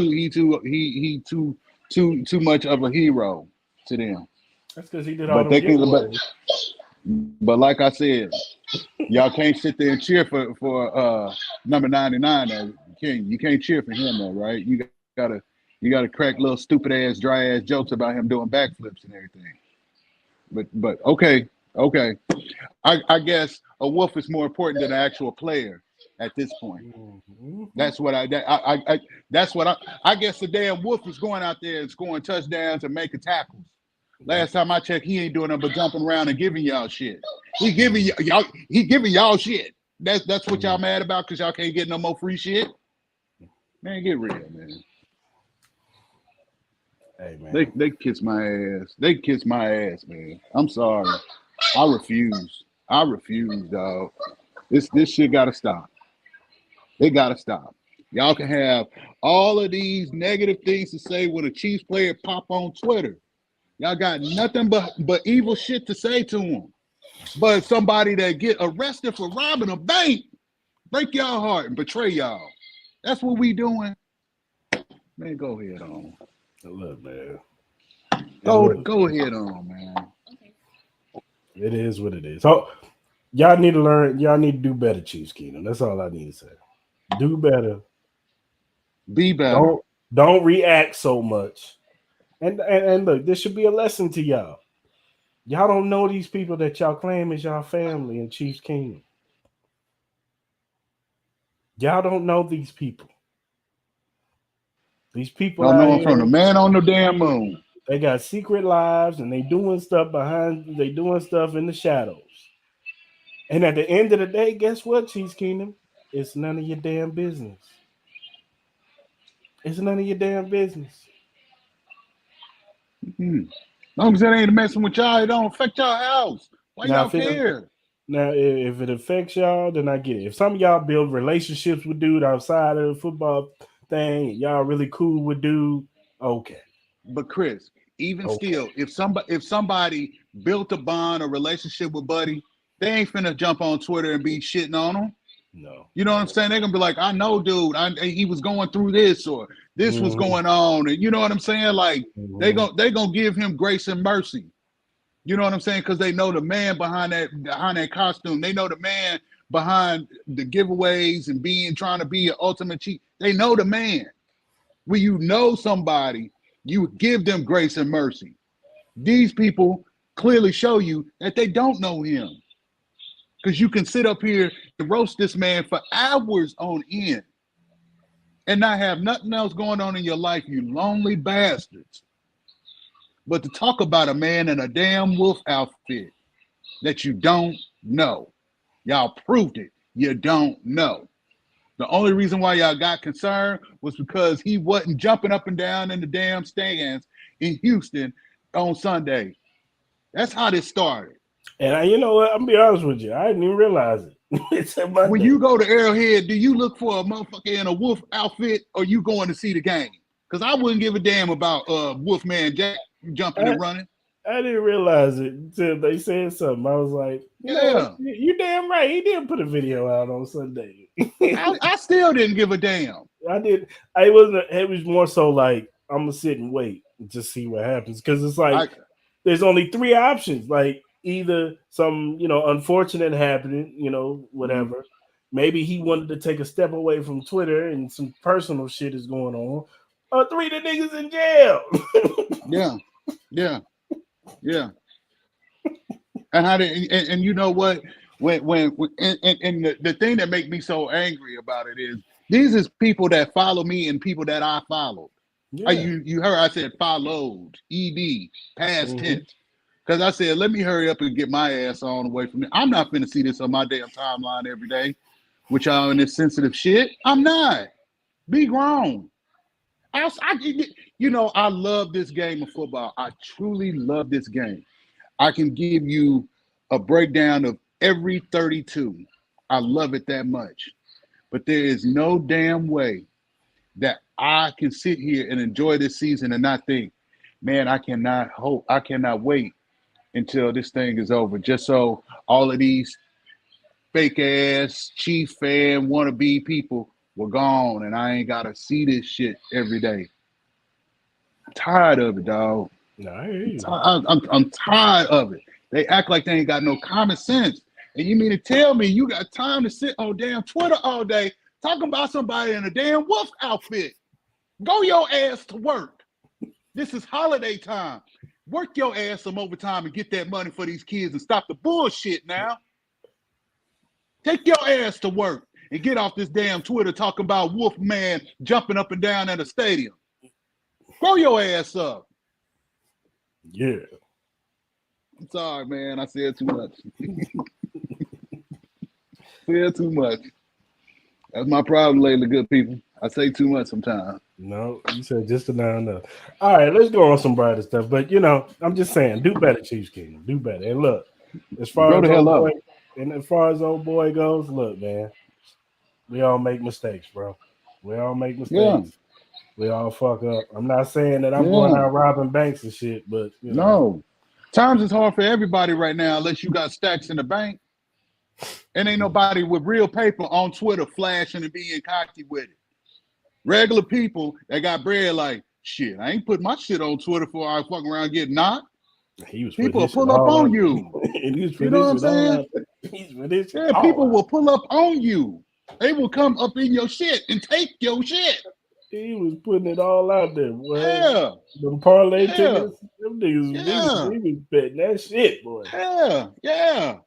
much of a hero to them. That's because he did all them giveaways. But like I said, y'all can't sit there and cheer for number 99 though. You can't cheer for him though, right? You gotta crack little stupid ass, dry ass jokes about him doing backflips and everything. But okay. I guess a wolf is more important than an actual player at this point. Mm-hmm. That's what I guess the damn wolf is going out there and scoring touchdowns and making tackles. Last time I checked, he ain't doing nothing but jumping around and giving y'all shit. He giving y'all shit. That's what y'all mad about because y'all can't get no more free shit. Man, get real, man. Hey man. They kiss my ass. They kiss my ass, man. I'm sorry. I refuse, dog. This shit gotta stop. They gotta stop. Y'all can have all of these negative things to say when a Chiefs player pop on Twitter. Y'all got nothing but evil shit to say to him. But somebody that get arrested for robbing a bank, break y'all heart and betray y'all. That's what we doing. Man, go ahead on. Look, man. Go ahead on, man. It is what it is. So y'all need to learn. Y'all need to do better, Chiefs Kingdom. That's all I need to say. Do better. Be better. Don't react so much. And look, this should be a lesson to y'all. Y'all don't know these people that y'all claim is y'all family in Chiefs Kingdom. Y'all don't know these people. These people Don't out know him here, from the man on the damn moon. they got secret lives and they doing stuff in the shadows. And at the end of the day, guess what, Chiefs Kingdom? It's none of your damn business. It's none of your damn business. Mm-hmm. long as it ain't messing with y'all, it don't affect y'all house. Why Now, y'all care? Now, if it affects y'all, then I get it. If some of y'all build relationships with dude outside of the football thing, y'all really cool with dude, okay. But Chris, even still, if somebody built a bond or relationship with Buddy, they ain't finna jump on Twitter and be shitting on him. No. You know what I'm saying? They're gonna be like, I know, dude, he was going through this or this was going on. And you know what I'm saying? Like they gonna give him grace and mercy. You know what I'm saying? Because they know the man behind that costume. They know the man behind the giveaways and trying to be an ultimate cheat. They know the man. When you know somebody, you give them grace and mercy. These people clearly show you that they don't know him. Because you can sit up here and roast this man for hours on end and not have nothing else going on in your life, you lonely bastards. But to talk about a man in a damn wolf outfit that you don't know. Y'all proved it. You don't know. The only reason why y'all got concerned was because he wasn't jumping up and down in the damn stands in Houston on Sunday. That's how this started. And you know what? I'm gonna be honest with you. I didn't even realize it. It's a Monday. When you go to Arrowhead, do you look for a motherfucker in a wolf outfit or you going to see the game? Because I wouldn't give a damn about Wolfman Jack jumping and running. I didn't realize it until they said something. I was like, you damn right. He did put a video out on Sunday. I still didn't give a damn. I did. It was more so like I'm gonna sit and wait and just see what happens because it's like there's only three options. Like either some unfortunate happening, whatever. Maybe he wanted to take a step away from Twitter and some personal shit is going on. Or three the niggas in jail. Yeah. And you know what? When the thing that make me so angry about it is these is people that follow me and people that I followed. Yeah. You heard I said followed, ED, past tense. Because I said, let me hurry up and get my ass on away from it. I'm not finna see this on my damn timeline every day with y'all in this sensitive shit. I'm not. Be grown. I love this game of football. I truly love this game. I can give you a breakdown of every 32. I love it that much. But there is no damn way that I can sit here and enjoy this season and not think, man, I cannot wait until this thing is over. Just so all of these fake ass Chief fan wannabe people were gone and I ain't gotta see this shit every day. I'm tired of it, dog. No, I hear you. I'm tired of it. They act like they ain't got no common sense. And you mean to tell me you got time to sit on damn Twitter all day talking about somebody in a damn wolf outfit? Go your ass to work. This is holiday time. Work your ass some overtime and get that money for these kids and stop the bullshit now. Take your ass to work and get off this damn Twitter talking about Wolfman jumping up and down at a stadium. Grow your ass up. Yeah. I'm sorry, man. I said too much. Said too much. That's my problem lately, good people. I say too much sometimes. No, you said just enough. All right, let's go on some brighter stuff. But I'm just saying, do better, Chiefs Kingdom. Do better. And look, as far as old boy goes, look, man, we all make mistakes, bro. We all make mistakes. Yeah. We all fuck up. I'm not saying that I'm going out robbing banks and shit, but no. Times is hard for everybody right now unless you got stacks in the bank. And ain't nobody with real paper on Twitter flashing and being cocky with it. Regular people that got bread like, shit, I ain't put my shit on Twitter before I fucking around get knocked. People will pull up on you. You know what I'm saying? People will pull up on you. They will come up in your shit and take your shit. He was putting it all out there, boy. Yeah. Them parlay tickets, them niggas, he was betting that shit, boy. Yeah.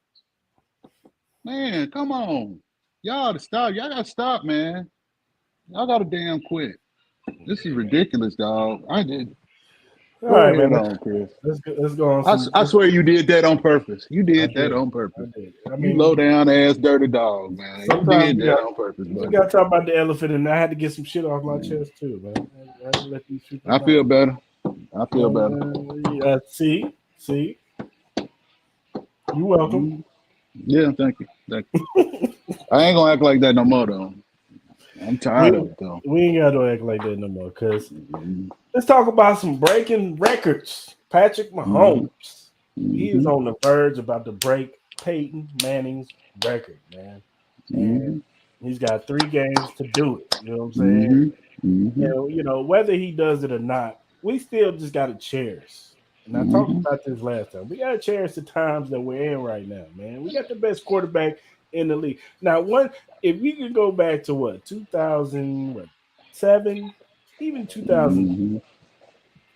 Man, come on. Y'all to stop. Y'all gotta stop, man. Y'all gotta damn quit. This is ridiculous, dog. I did. All right, man. Chris. Let's go on. I swear you did that on purpose. You did that on purpose. I mean, you low down ass dirty dog, man. You did that on purpose. We got to talk about the elephant, and I had to get some shit off my chest too, man. I feel better. I feel better. Yeah, see, you welcome. Yeah, thank you. I ain't gonna act like that no more though. I'm tired of it though. We ain't got to act like that no more. Cause let's talk about some breaking records. Patrick Mahomes, he is on the verge about to break Peyton Manning's record, man. And he's got 3 games to do it. You know what I'm saying? You know, whether he does it or not, we still just got to cherish. And I talked about this last time. We got to cherish the times that we're in right now, man. We got the best quarterback in the league. Now, if you could go back to what 2007, even 2000,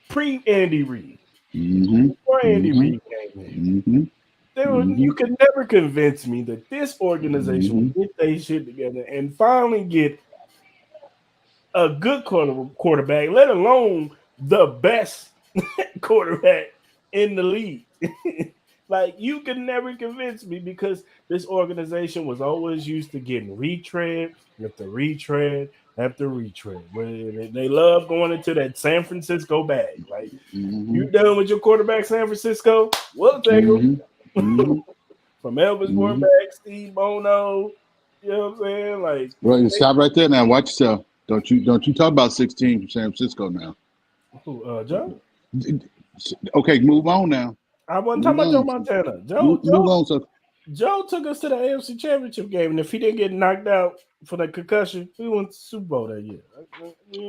pre Andy Reid, before Andy Reid came in, you could never convince me that this organization would get their shit together and finally get a good quarterback, let alone the best quarterback in the league. Like, you can never convince me because this organization was always used to getting retread after retread after retread. They love going into that San Francisco bag. Like, you done with your quarterback, San Francisco? We'll take him. From Elvis going back, Steve Bono. You know what I'm saying? Like, well, stop right there now. Watch yourself. Don't you talk about 16 from San Francisco now. Who, Joe? Okay, move on now. I wasn't talking about Joe Montana. Move on, sir. Joe took us to the AFC Championship game, and if he didn't get knocked out for that concussion, we went to the Super Bowl that year. He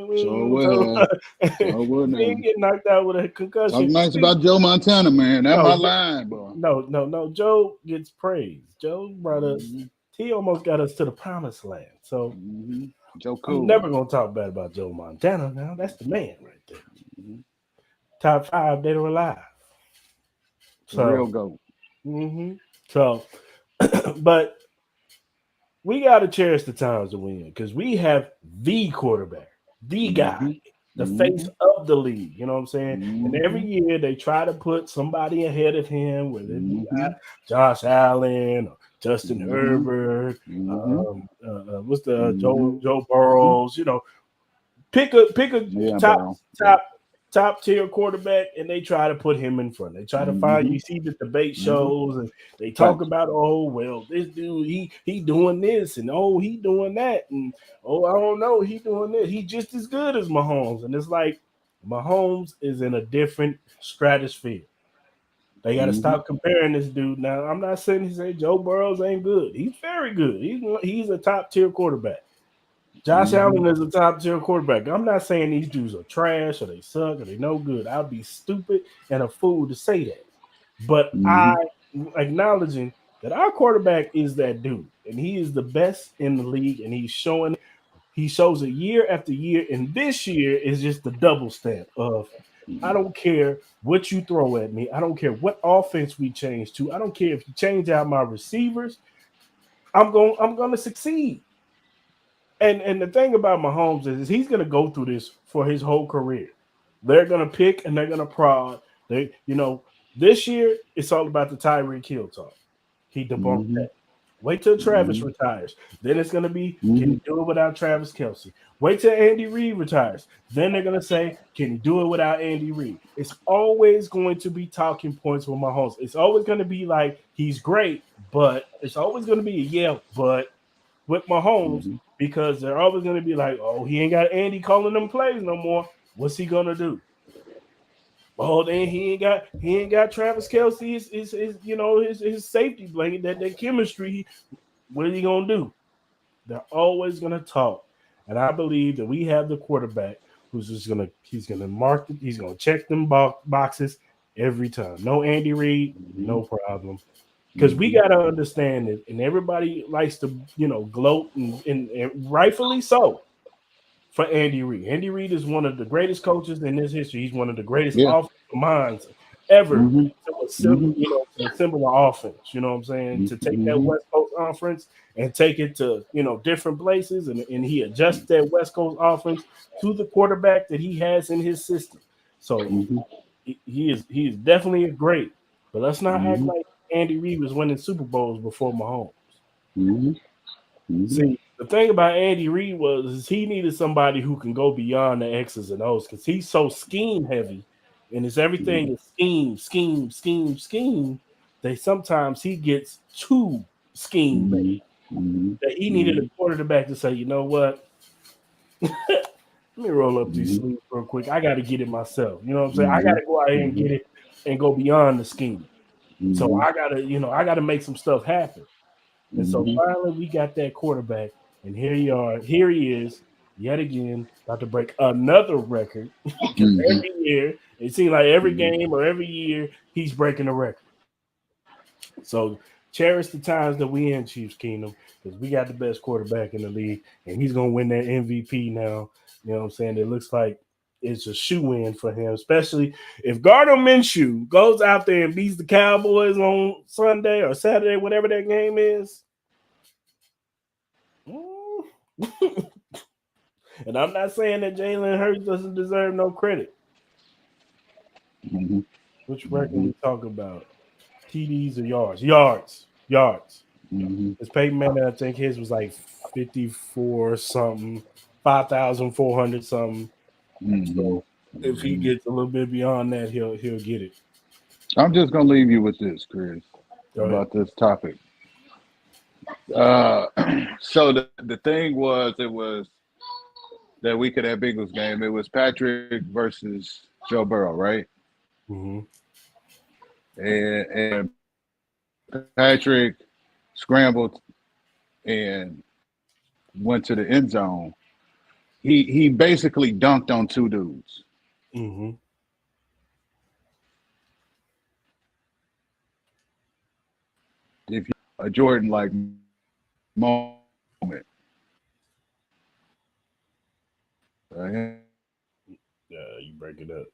didn't get knocked out with a concussion. Talk nice about Joe Montana, man. That's my line, boy. No. Joe gets praised. Joe brought us. He almost got us to the promised land. So Joe cool. I'm never gonna talk bad about Joe Montana. Now that's the man right there. Top 5 dead or alive. So, real goat. So, but we got to cherish the times that we're in because we have the quarterback, the guy, the face of the league. You know what I'm saying? And every year they try to put somebody ahead of him, whether it be Josh Allen or Justin Herbert, what's the Joe Burrows? You know, pick a top tier quarterback, and they try to put him in front. They try to find you see the debate shows, and they talk about, oh well, this dude he doing this, and oh he doing that, and oh I don't know, he doing this. He just as good as Mahomes, and it's like Mahomes is in a different stratosphere. They got to stop comparing this dude. Now I'm not saying he say Joe Burrows ain't good. He's very good. He's a top tier quarterback. Josh Allen is a top tier quarterback. I'm not saying these dudes are trash or they suck or they no good. I'd be stupid and a fool to say that. But I acknowledging that our quarterback is that dude, and he is the best in the league, and he shows it year after year. And this year is just the double stamp of I don't care what you throw at me. I don't care what offense we change to. I don't care if you change out my receivers. I'm going to succeed. And the thing about Mahomes is he's going to go through this for his whole career. They're going to pick and they're going to prod. This year it's all about the Tyreek Hill talk. He debunked that. Wait till Travis retires. Then it's going to be, can you do it without Travis Kelce? Wait till Andy Reid retires. Then they're going to say, can you do it without Andy Reid? It's always going to be talking points with Mahomes. It's always going to be like, he's great, but it's always going to be but with Mahomes, because they're always going to be like, oh, he ain't got Andy calling them plays no more. What's he going to do? Oh, then he ain't got Travis Kelce, his safety blanket, that chemistry. What is he gonna do? They're always gonna talk, and I believe that we have the quarterback who's just he's gonna mark it, he's gonna check them boxes every time. No Andy Reid, no problem. Because we gotta understand it, and everybody likes to gloat and rightfully so. For Andy Reid. Andy Reid is one of the greatest coaches in his history. He's one of the greatest offensive minds ever to assemble an offense. You know what I'm saying? To take that West Coast offense and take it to different places, and he adjusts that West Coast offense to the quarterback that he has in his system. So he is definitely great. But let's not act like Andy Reid was winning Super Bowls before Mahomes. See, the thing about Andy Reid was he needed somebody who can go beyond the X's and O's because he's so scheme heavy and it's everything is scheme. That sometimes he gets too scheme based. That he needed a quarterback to say, you know what? Let me roll up these sleeves real quick. I got to get it myself. You know what I'm saying? I got to go out here and get it and go beyond the scheme. So I gotta make some stuff happen. And so finally we got that quarterback, and here you are. Here he is, yet again, about to break another record. Because every year, it seems like every game or every year, he's breaking a record. So cherish the times that we in Chiefs Kingdom, because we got the best quarterback in the league, and he's gonna win that MVP now. You know what I'm saying? It looks like it's a shoe-in for him, especially if Gardner Minshew goes out there and beats the Cowboys on Sunday or Saturday, whatever that game is. And I'm not saying that Jalen Hurts doesn't deserve no credit. Which record we talking about? TDs or yards? Yards. It's Peyton Manning, I think his was like 54 something, 5,400 something. So if he gets a little bit beyond that, he'll get it. I'm just gonna leave you with this, Chris, about this topic. So the thing was, it was that week of that Bengals game. It was Patrick versus Joe Burrow, right? And Patrick scrambled and went to the end zone. He basically dunked on two dudes. If you a Jordan like moment, you break it up.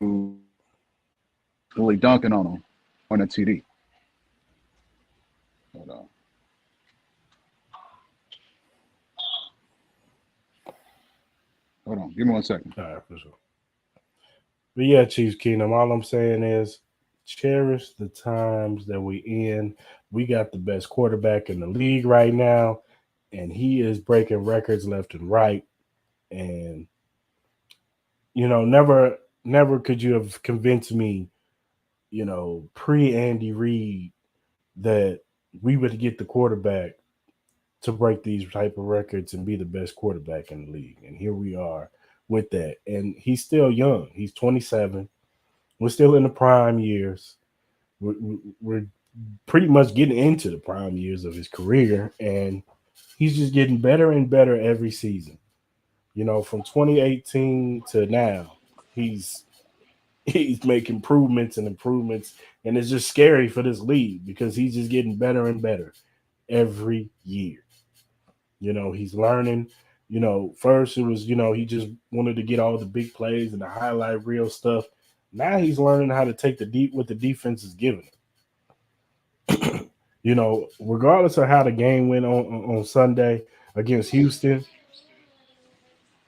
Really dunking on him on a TD. Hold on. Hold on. Give me 1 second. All right, for sure. But yeah, Chiefs Kingdom, all I'm saying is cherish the times that we in. We got the best quarterback in the league right now, and he is breaking records left and right. And, you know, never could you have convinced me, you know, pre-Andy Reid that we would get the quarterback to break these type of records and be the best quarterback in the league. And here we are with that. And he's still young. He's 27. We're still in the prime years. We're pretty much getting into the prime years of his career, and he's just getting better and better every season. You know, from 2018 to now, he's making improvements, and it's just scary for this league because he's just getting better and better every year. You know, he's learning. You know, first it was, you know, he just wanted to get all the big plays and the highlight reel stuff. Now he's learning how to take what the defense is giving him. You know, regardless of how the game went on Sunday against Houston,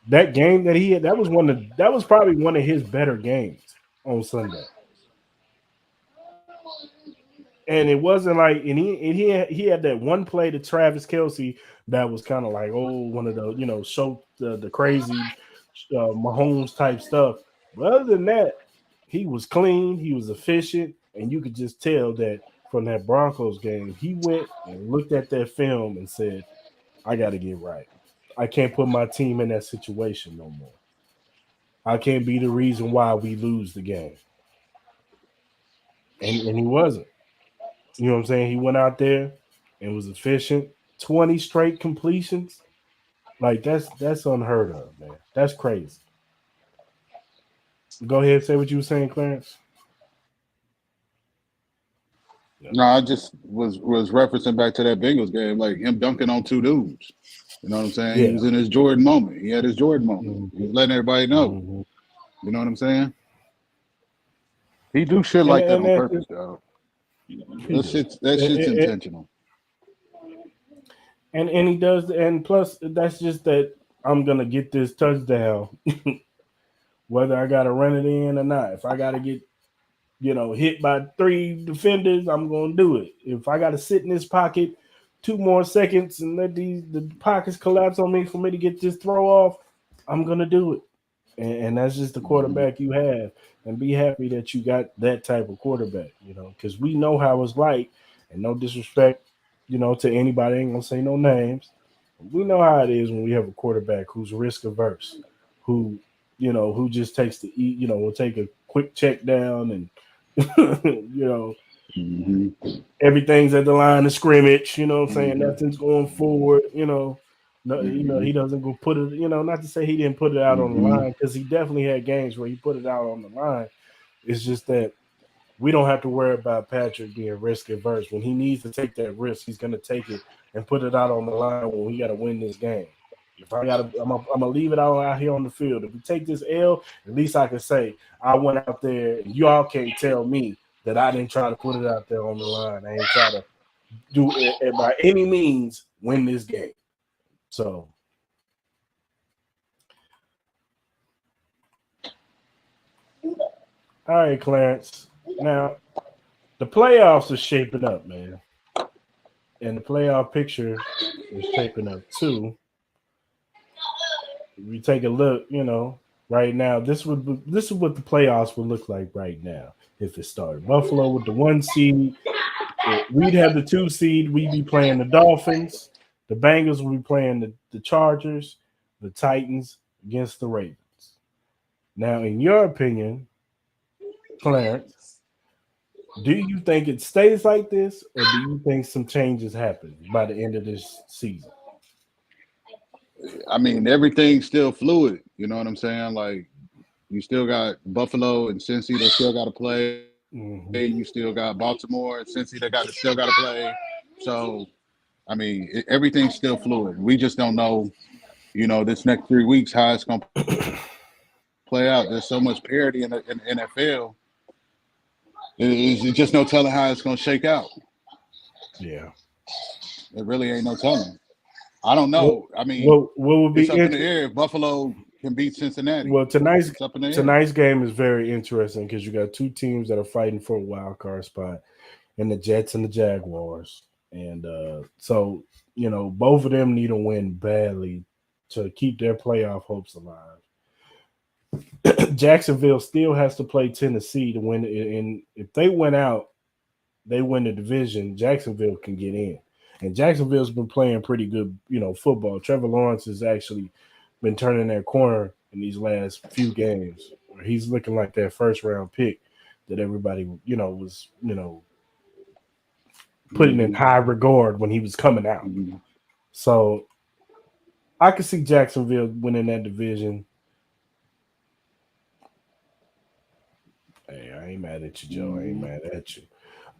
that game that he had, that was probably one of his better games on Sunday. And it wasn't like, and he had that one play to Travis Kelce that was kind of like, one of the, you know, show the crazy Mahomes type stuff. But other than that, he was clean, he was efficient, and you could just tell that from that Broncos game, he went and looked at that film and said, I got to get right. I can't put my team in that situation no more. I can't be the reason why we lose the game. And he wasn't. You know what I'm saying? He went out there and was efficient. 20 straight completions. Like, that's unheard of, man. That's crazy. Go ahead and say what you were saying, Clarence. Yeah. No, I just was referencing back to that Bengals game, like him dunking on two dudes. You know what I'm saying? Yeah. He was in his Jordan moment. He had his Jordan moment. He was letting everybody know. You know what I'm saying? He do shit like that on purpose, though. That shit's intentional. And he does, and plus that's just that I'm gonna get this touchdown, whether I gotta run it in or not. If I gotta get, you know, hit by 3 defenders, I'm gonna do it. If I gotta sit in this pocket 2 more seconds and let the pockets collapse on me for me to get this throw off, I'm gonna do it. and that's just the quarterback you have. And be happy that you got that type of quarterback, because we know how it's like. And no disrespect, to anybody, ain't gonna say no names. We know how it is when we have a quarterback who's risk averse, who who just takes the will take a quick check down and you know Mm-hmm. everything's at the line of scrimmage. You know what I'm saying? Mm-hmm. Nothing's going forward. No, Mm-hmm. he doesn't go put it. Not to say he didn't put it out on the Mm-hmm. line, because he definitely had games where he put it out on the line. It's just that we don't have to worry about Patrick being risk averse. When he needs to take that risk, he's going to take it and put it out on the line when we got to win this game. If I got to, I'm gonna leave it all out here on the field. If we take this L, at least I can say I went out there, and y'all can't tell me that I didn't try to put it out there on the line. I ain't try to do it by any means win this game. So, all right, Clarence. Now the playoffs are shaping up, man, and the playoff picture is shaping up too. If you take a look, right now, this is what the playoffs would look like right now if it started. Buffalo with the 1 seed, we'd have the 2 seed. We'd be playing the Dolphins. The Bengals would be playing the Chargers. The Titans against the Ravens. Now, in your opinion, Clarence, do you think it stays like this, or do you think some changes happen by the end of this season? I mean, everything's still fluid. You know what I'm saying? Like, you still got Buffalo and Cincy that still got to play. Mm-hmm. You still got Baltimore and Cincy that still got to play. So, I mean, everything's still fluid. We just don't know, this next 3 weeks how it's going to play out. There's so much parity in the NFL. It's just no telling how it's going to shake out. Yeah. It really ain't no telling. I don't know. I mean, what would be it's up in the air if Buffalo can beat Cincinnati. Well, tonight's game is very interesting because you got two teams that are fighting for a wild card spot, and the Jets and the Jaguars. And so, both of them need a win badly to keep their playoff hopes alive. Jacksonville still has to play Tennessee to win it, and if they win out, they win the division. Jacksonville can get in, and Jacksonville's been playing pretty good, football. Trevor Lawrence has actually been turning that corner in these last few games, where he's looking like that first round pick that everybody, was, putting in high regard when he was coming out. Mm-hmm. So I could see Jacksonville winning that division. Hey, I ain't mad at you, Joe. I ain't mad at you.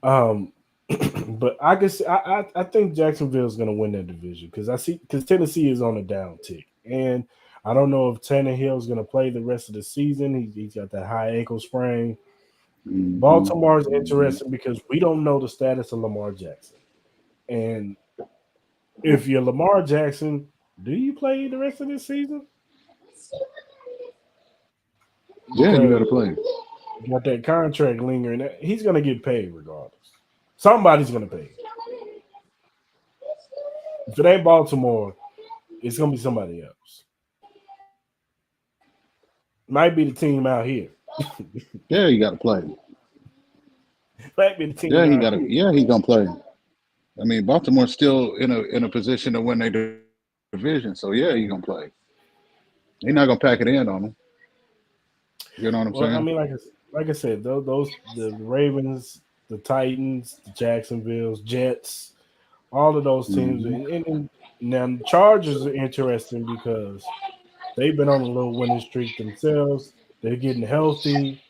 But I guess I think Jacksonville is going to win that division because Tennessee is on a down tick, and I don't know if Tannehill is going to play the rest of the season. He's got that high ankle sprain. Mm-hmm. Baltimore is interesting because we don't know the status of Lamar Jackson, and if you're Lamar Jackson, do you play the rest of this season? Yeah, you got to play. Got that contract lingering. He's going to get paid regardless. Somebody's going to pay. If it ain't Baltimore, it's going to be somebody else. Might be the team out here. Yeah, you got to play. Might be the team. Yeah, he got to. Yeah, he's gonna play. I mean, Baltimore's still in a position to win their division, so yeah, he's gonna play. He's not gonna pack it in on them. You know what I'm saying? I mean, like I said, those the Ravens, the Titans, the Jacksonville's, Jets, all of those teams, and now the Chargers are interesting because they've been on a little winning streak themselves. They're getting healthy.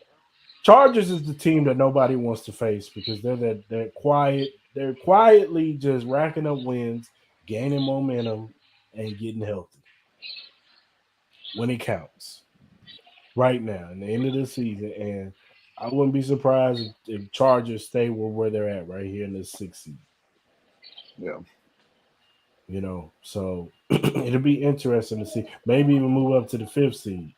Chargers is the team that nobody wants to face because they're quiet. They're quietly just racking up wins, gaining momentum, and getting healthy when it counts. Right now, in the end of the season, and I wouldn't be surprised if Chargers stay where they're at right here in this 6th seed. Yeah. So it'll be interesting to see. Maybe even move up to the 5th seed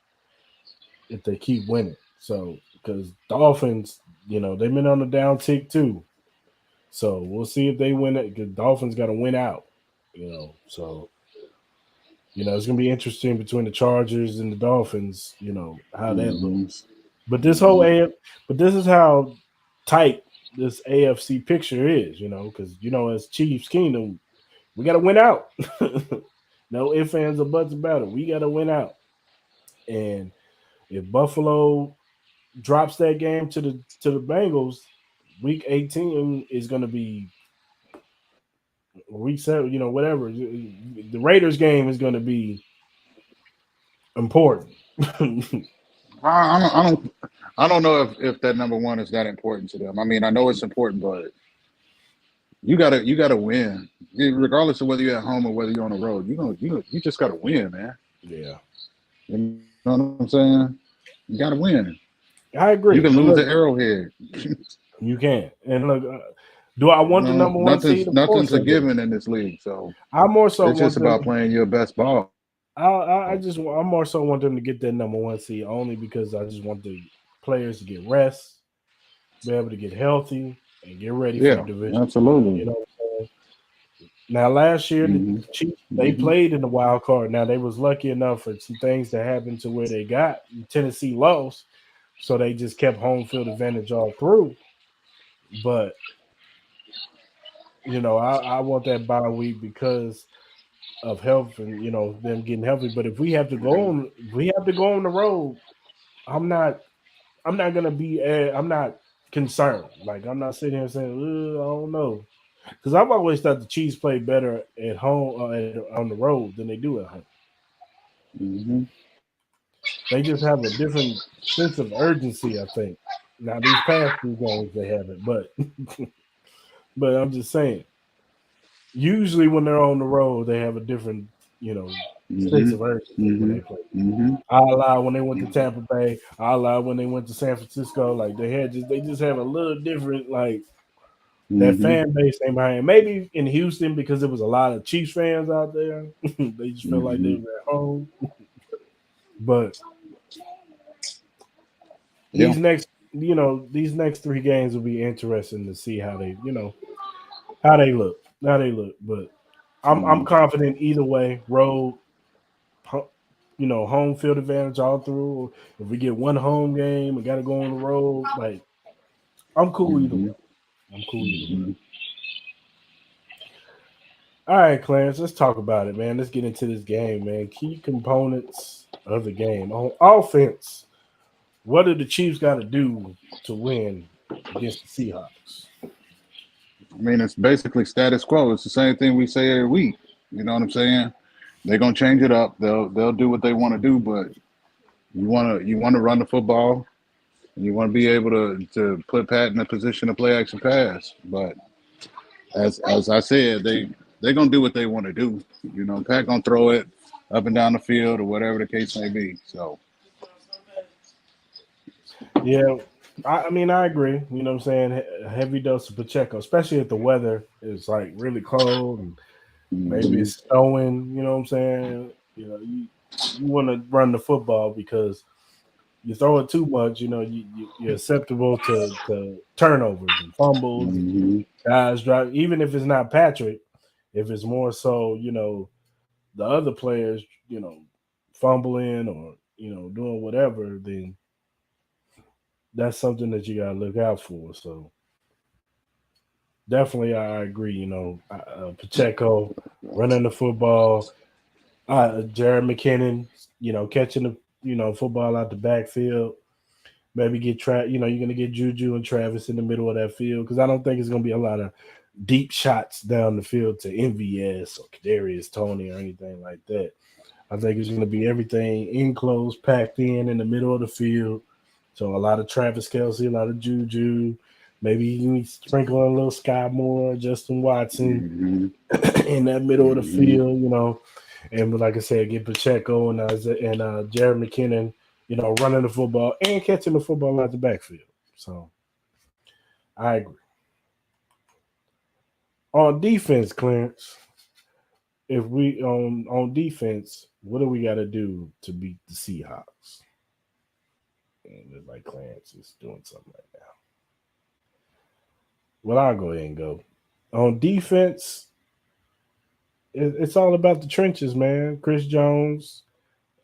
if they keep winning. So because Dolphins, they've been on the down tick too. So we'll see if they win it. Because Dolphins got to win out. So It's going to be interesting between the Chargers and the Dolphins. How that Mm-hmm. looks. But this whole but this is how tight this AFC picture is. Because as Chiefs Kingdom, we got to win out. No ifs, ands, or buts about it. We got to win out. And if Buffalo drops that game to the Bengals, week 18 is going to be week 7. Whatever the Raiders game is going to be important. I don't I don't know if that number one is that important to them. I mean, I know it's important, but you gotta win, regardless of whether you're at home or whether you're on the road. You just gotta win, man. Yeah, You know what I'm saying? You gotta win. I agree. You can And lose at look, Arrowhead. you can. And look, do I want the number one seed? Of course Nothing's I a do. given in this league. So I more so it's just want about them. playing your best ball. I more so want them to get that number one seed only because I just want the players to get rest, be able to get healthy, and get ready for the Yeah, division. absolutely. You know what I'm saying? Now, last year the Hmm. Chiefs they Hmm. played in the wild card. Now they was lucky enough for some things to happen to where they got Tennessee lost, so they just kept home field advantage all through. But I want that bye week because of health and them getting healthy. But if we have to go on the road, I'm not I'm not gonna be I'm not concerned. Like I'm not sitting here saying I don't know because I've always thought the Chiefs play better at home on the road than they do at home. Hmm. They just have a different sense of urgency, I think. Now these past few games they haven't, but but I'm just saying. Usually when they're on the road, they have a different, sense Hmm. of urgency when Hmm. they play. Hmm. I allow when they went to Tampa Bay. I allow when they went to San Francisco. Like they just have a little different like that Hmm. fan base ain't behind. Maybe in Houston because there was a lot of Chiefs fans out there. They just felt like they Hmm. were at home. But Yeah. these next 3 games will be interesting to see how they look. How they look. But I'm Hmm. confident either way. Road, home field advantage all through. If we get one home game, we got to go on the road. Like I'm cool either Hmm. way. I'm cool either way. Hmm. All right, Clarence, let's talk about it, man. Let's get into this game, man. Key components of the game. On offense, what do the Chiefs got to do to win against the Seahawks? I mean, it's basically status quo. It's the same thing we say every week. You know what I'm saying? They're gonna change it up. They'll do what they want to do, but you wanna run the football. And you want to be able to put Pat in a position to play action pass. But as I said, they're gonna do what they want to do. Pat gonna throw it up and down the field or whatever the case may be. So. Yeah, I mean, I agree. You know what I'm saying? A heavy dose of Pacheco, especially if the weather is like really cold and maybe Hmm. it's snowing. You know what I'm saying? You want to run the football because you throw it too much, you're susceptible to turnovers and fumbles and Hmm. guys drive. Even if it's not Patrick, if it's more so, the other players, fumbling or doing whatever, then that's something that you gotta look out for. So definitely, I agree. Pacheco running the football, Jared McKinnon, catching the football out the backfield. Maybe get you're gonna get Juju and Travis in the middle of that field because I don't think it's gonna be a lot of deep shots down the field to MVS or Kadarius Tony or anything like that. I think it's gonna be everything enclosed, packed in the middle of the field. So a lot of Travis Kelsey, a lot of Juju. Maybe you can sprinkle in a little Sky Moore, Justin Watson Hmm. in that middle of the Hmm. field, And like I said, get Pacheco and Jared McKinnon, running the football and catching the football out the backfield. So I agree. On defense, Clarence, if we on defense, what do we got to do to beat the Seahawks? And it's like Clarence is doing something right now. Well, I'll go ahead and go. On defense, it's all about the trenches, man. Chris Jones.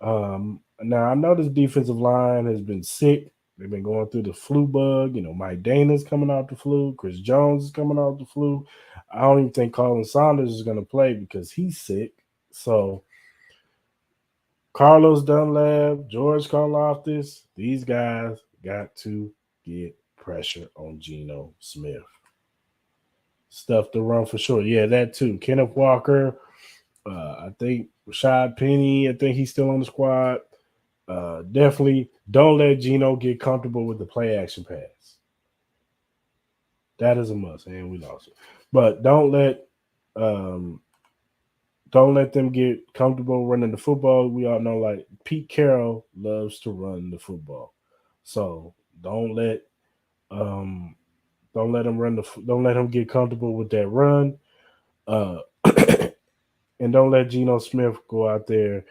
Now I know this defensive line has been sick. They've been going through the flu bug. Mike Dana's coming out the flu. Chris Jones is coming out the flu. I don't even think Colin Saunders is going to play because he's sick. So Carlos Dunlap, George Karlaftis, these guys got to get pressure on Geno Smith. Stuff to run for sure. Yeah, that too. Kenneth Walker. I think Rashad Penny. I think he's still on the squad. Definitely don't let Geno get comfortable with the play action pass. That is a must, and we lost it. But don't let them get comfortable running the football. We all know like Pete Carroll loves to run the football, so don't let him don't let him get comfortable with that run, uh, and don't let Geno Smith go out there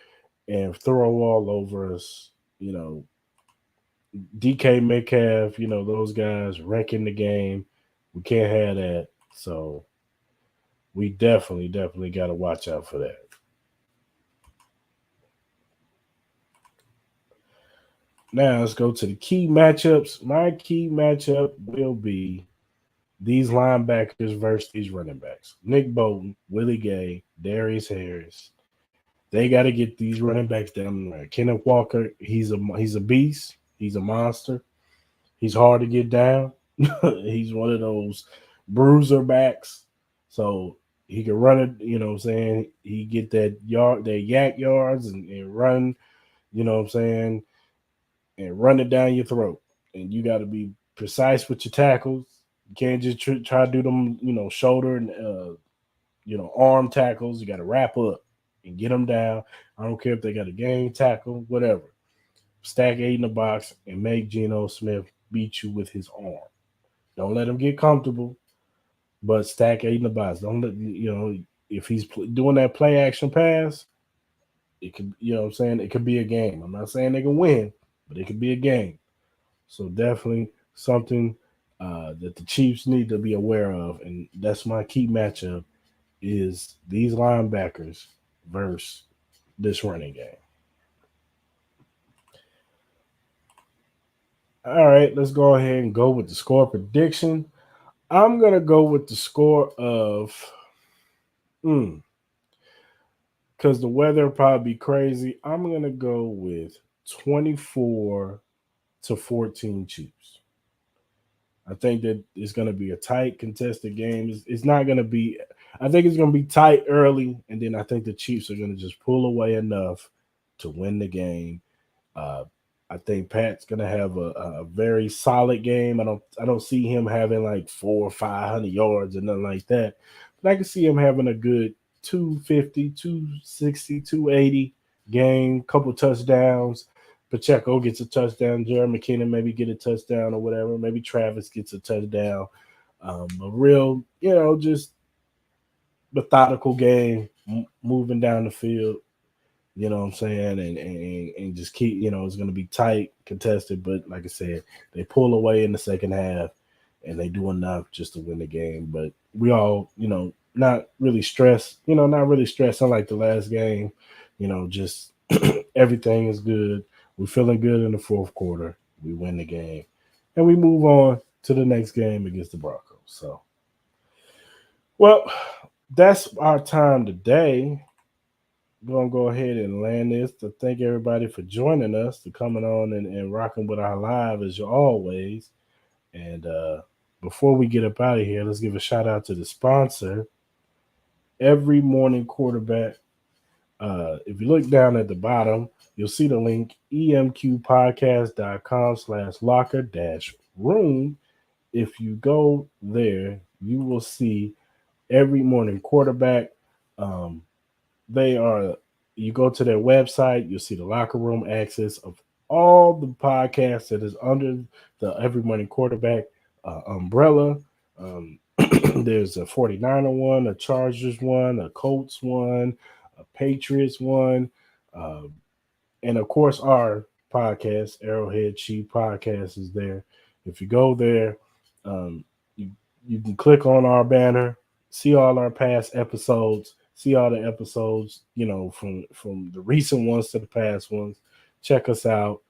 and throw all over us. DK Metcalf, those guys wrecking the game. We can't have that. So we definitely got to watch out for that. Now let's go to the key matchups. My key matchup will be these linebackers versus these running backs. Nick Bolton, Willie Gay, Darius Harris. They got to get these running backs down there. Kenneth Walker, he's a beast. He's a monster. He's hard to get down. He's one of those bruiser backs. So he can run it, what I'm saying? He get that yak yards and run, what I'm saying? And run it down your throat. And you got to be precise with your tackles. You can't just try to do them, shoulder and, arm tackles. You got to wrap up and get them down. I don't care if they got a game tackle, whatever. Stack 8 in the box and make Geno Smith beat you with his arm. Don't let him get comfortable, but stack 8 in the box. Don't let if he's doing that play action pass, it could what I'm saying, it could be a game. I'm not saying they can win, but it could be a game. So definitely something that the Chiefs need to be aware of, and that's my key matchup is these linebackers versus this running game. All right, let's go ahead and go with the score prediction. I'm going to go with the score of, because the weather will probably be crazy, I'm going to go with 24-14 Chiefs. I think that it's going to be a tight, contested game. It's not going to be – I think it's going to be tight early, and then I think the Chiefs are going to just pull away enough to win the game. I think Pat's gonna have a very solid game. I don't see him having like 400 or 500 yards or nothing like that. But I can see him having a good 250, 260, 280 game, couple touchdowns. Pacheco gets a touchdown. Jerry McKinnon maybe get a touchdown or whatever. Maybe Travis gets a touchdown. A real, just methodical game, moving down the field. You know what I'm saying? And just keep, it's going to be tight, contested. But like I said, they pull away in the second half and they do enough just to win the game. But we all, not really stressed, not really stressed unlike the last game. Just everything is good. We're feeling good in the fourth quarter. We win the game. And we move on to the next game against the Broncos. So, well, that's our time today. We're going to go ahead and land this to thank everybody for joining us, to coming on and rocking with our live as always. And before we get up out of here, let's give a shout out to the sponsor, Every Morning Quarterback. If you look down at the bottom, you'll see the link, emqpodcast.com/locker-room. If you go there, you will see Every Morning Quarterback. You go to their website, you'll see the locker room access of all the podcasts that is under the Every Morning Quarterback umbrella. There's a 49er one, a Chargers one, a Colts one, a Patriots one, and of course our podcast, Arrowhead Chief Podcast, is there. If you go there, you can click on our banner, see all our past episodes, see all the episodes, from the recent ones to the past ones. Check us out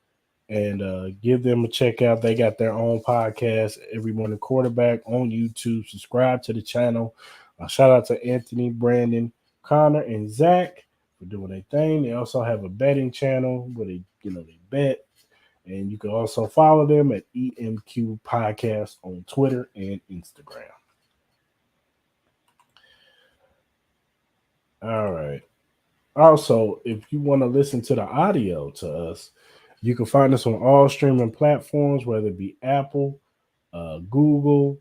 and give them a check out. They got their own podcast, Every Morning Quarterback, on YouTube. Subscribe to the channel. Shout out to Anthony, Brandon, Connor, and Zach for doing their thing. They also have a betting channel where they bet. And you can also follow them at EMQ Podcast on Twitter and Instagram. All right. Also, if you want to listen to the audio to us, you can find us on all streaming platforms, whether it be Apple, Google,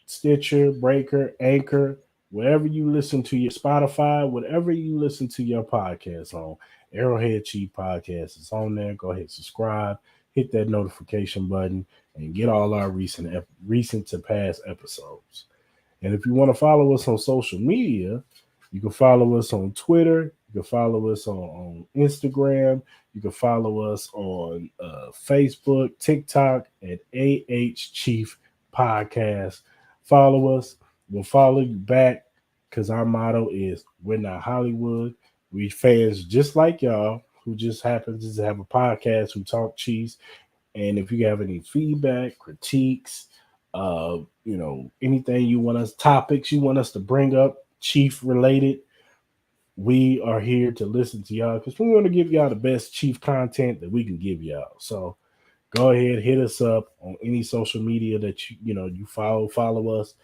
Stitcher, Breaker, Anchor, wherever you listen to your Spotify, whatever you listen to your podcast on. Arrowhead Chief Podcast is on there. Go ahead, subscribe, hit that notification button, and get all our recent to past episodes. And if you want to follow us on social media, you can follow us on Twitter. You can follow us on Instagram. You can follow us on Facebook, TikTok at AH Chief Podcast. Follow us. We'll follow you back because our motto is we're not Hollywood. We fans just like y'all who just happens to have a podcast who talk Chiefs. And if you have any feedback, critiques, anything topics you want us to bring up, Chief related, we are here to listen to y'all because we want to give y'all the best Chief content that we can give y'all. So go ahead, hit us up on any social media that you follow us.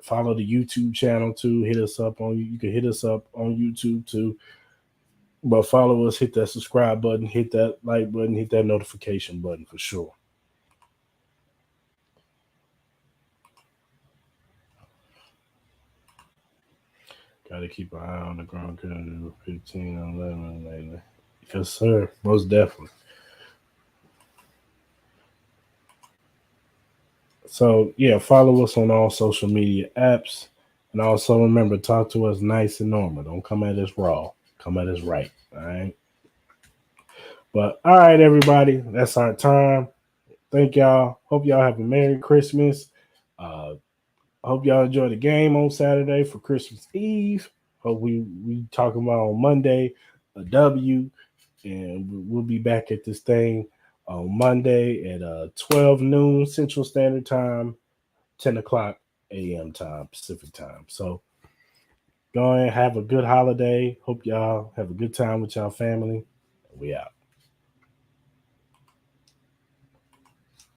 Follow the YouTube channel too. Hit us up you can hit us up on YouTube too. But follow us, hit that subscribe button, hit that like button, hit that notification button for sure. Got to keep an eye on the ground. 15 on 11 lately. Yes, sir. Most definitely. So, yeah, follow us on all social media apps. And also remember, talk to us nice and normal. Don't come at us raw. Come at us right. All right? But, all right, everybody. That's our time. Thank y'all. Hope y'all have a Merry Christmas. Hope y'all enjoy the game on Saturday for Christmas Eve. Hope we talking about on Monday a W, and we'll be back at this thing on Monday at 12 noon Central Standard Time, 10 o'clock a.m. time, Pacific time. So go ahead, have a good holiday. Hope y'all have a good time with y'all family. We out.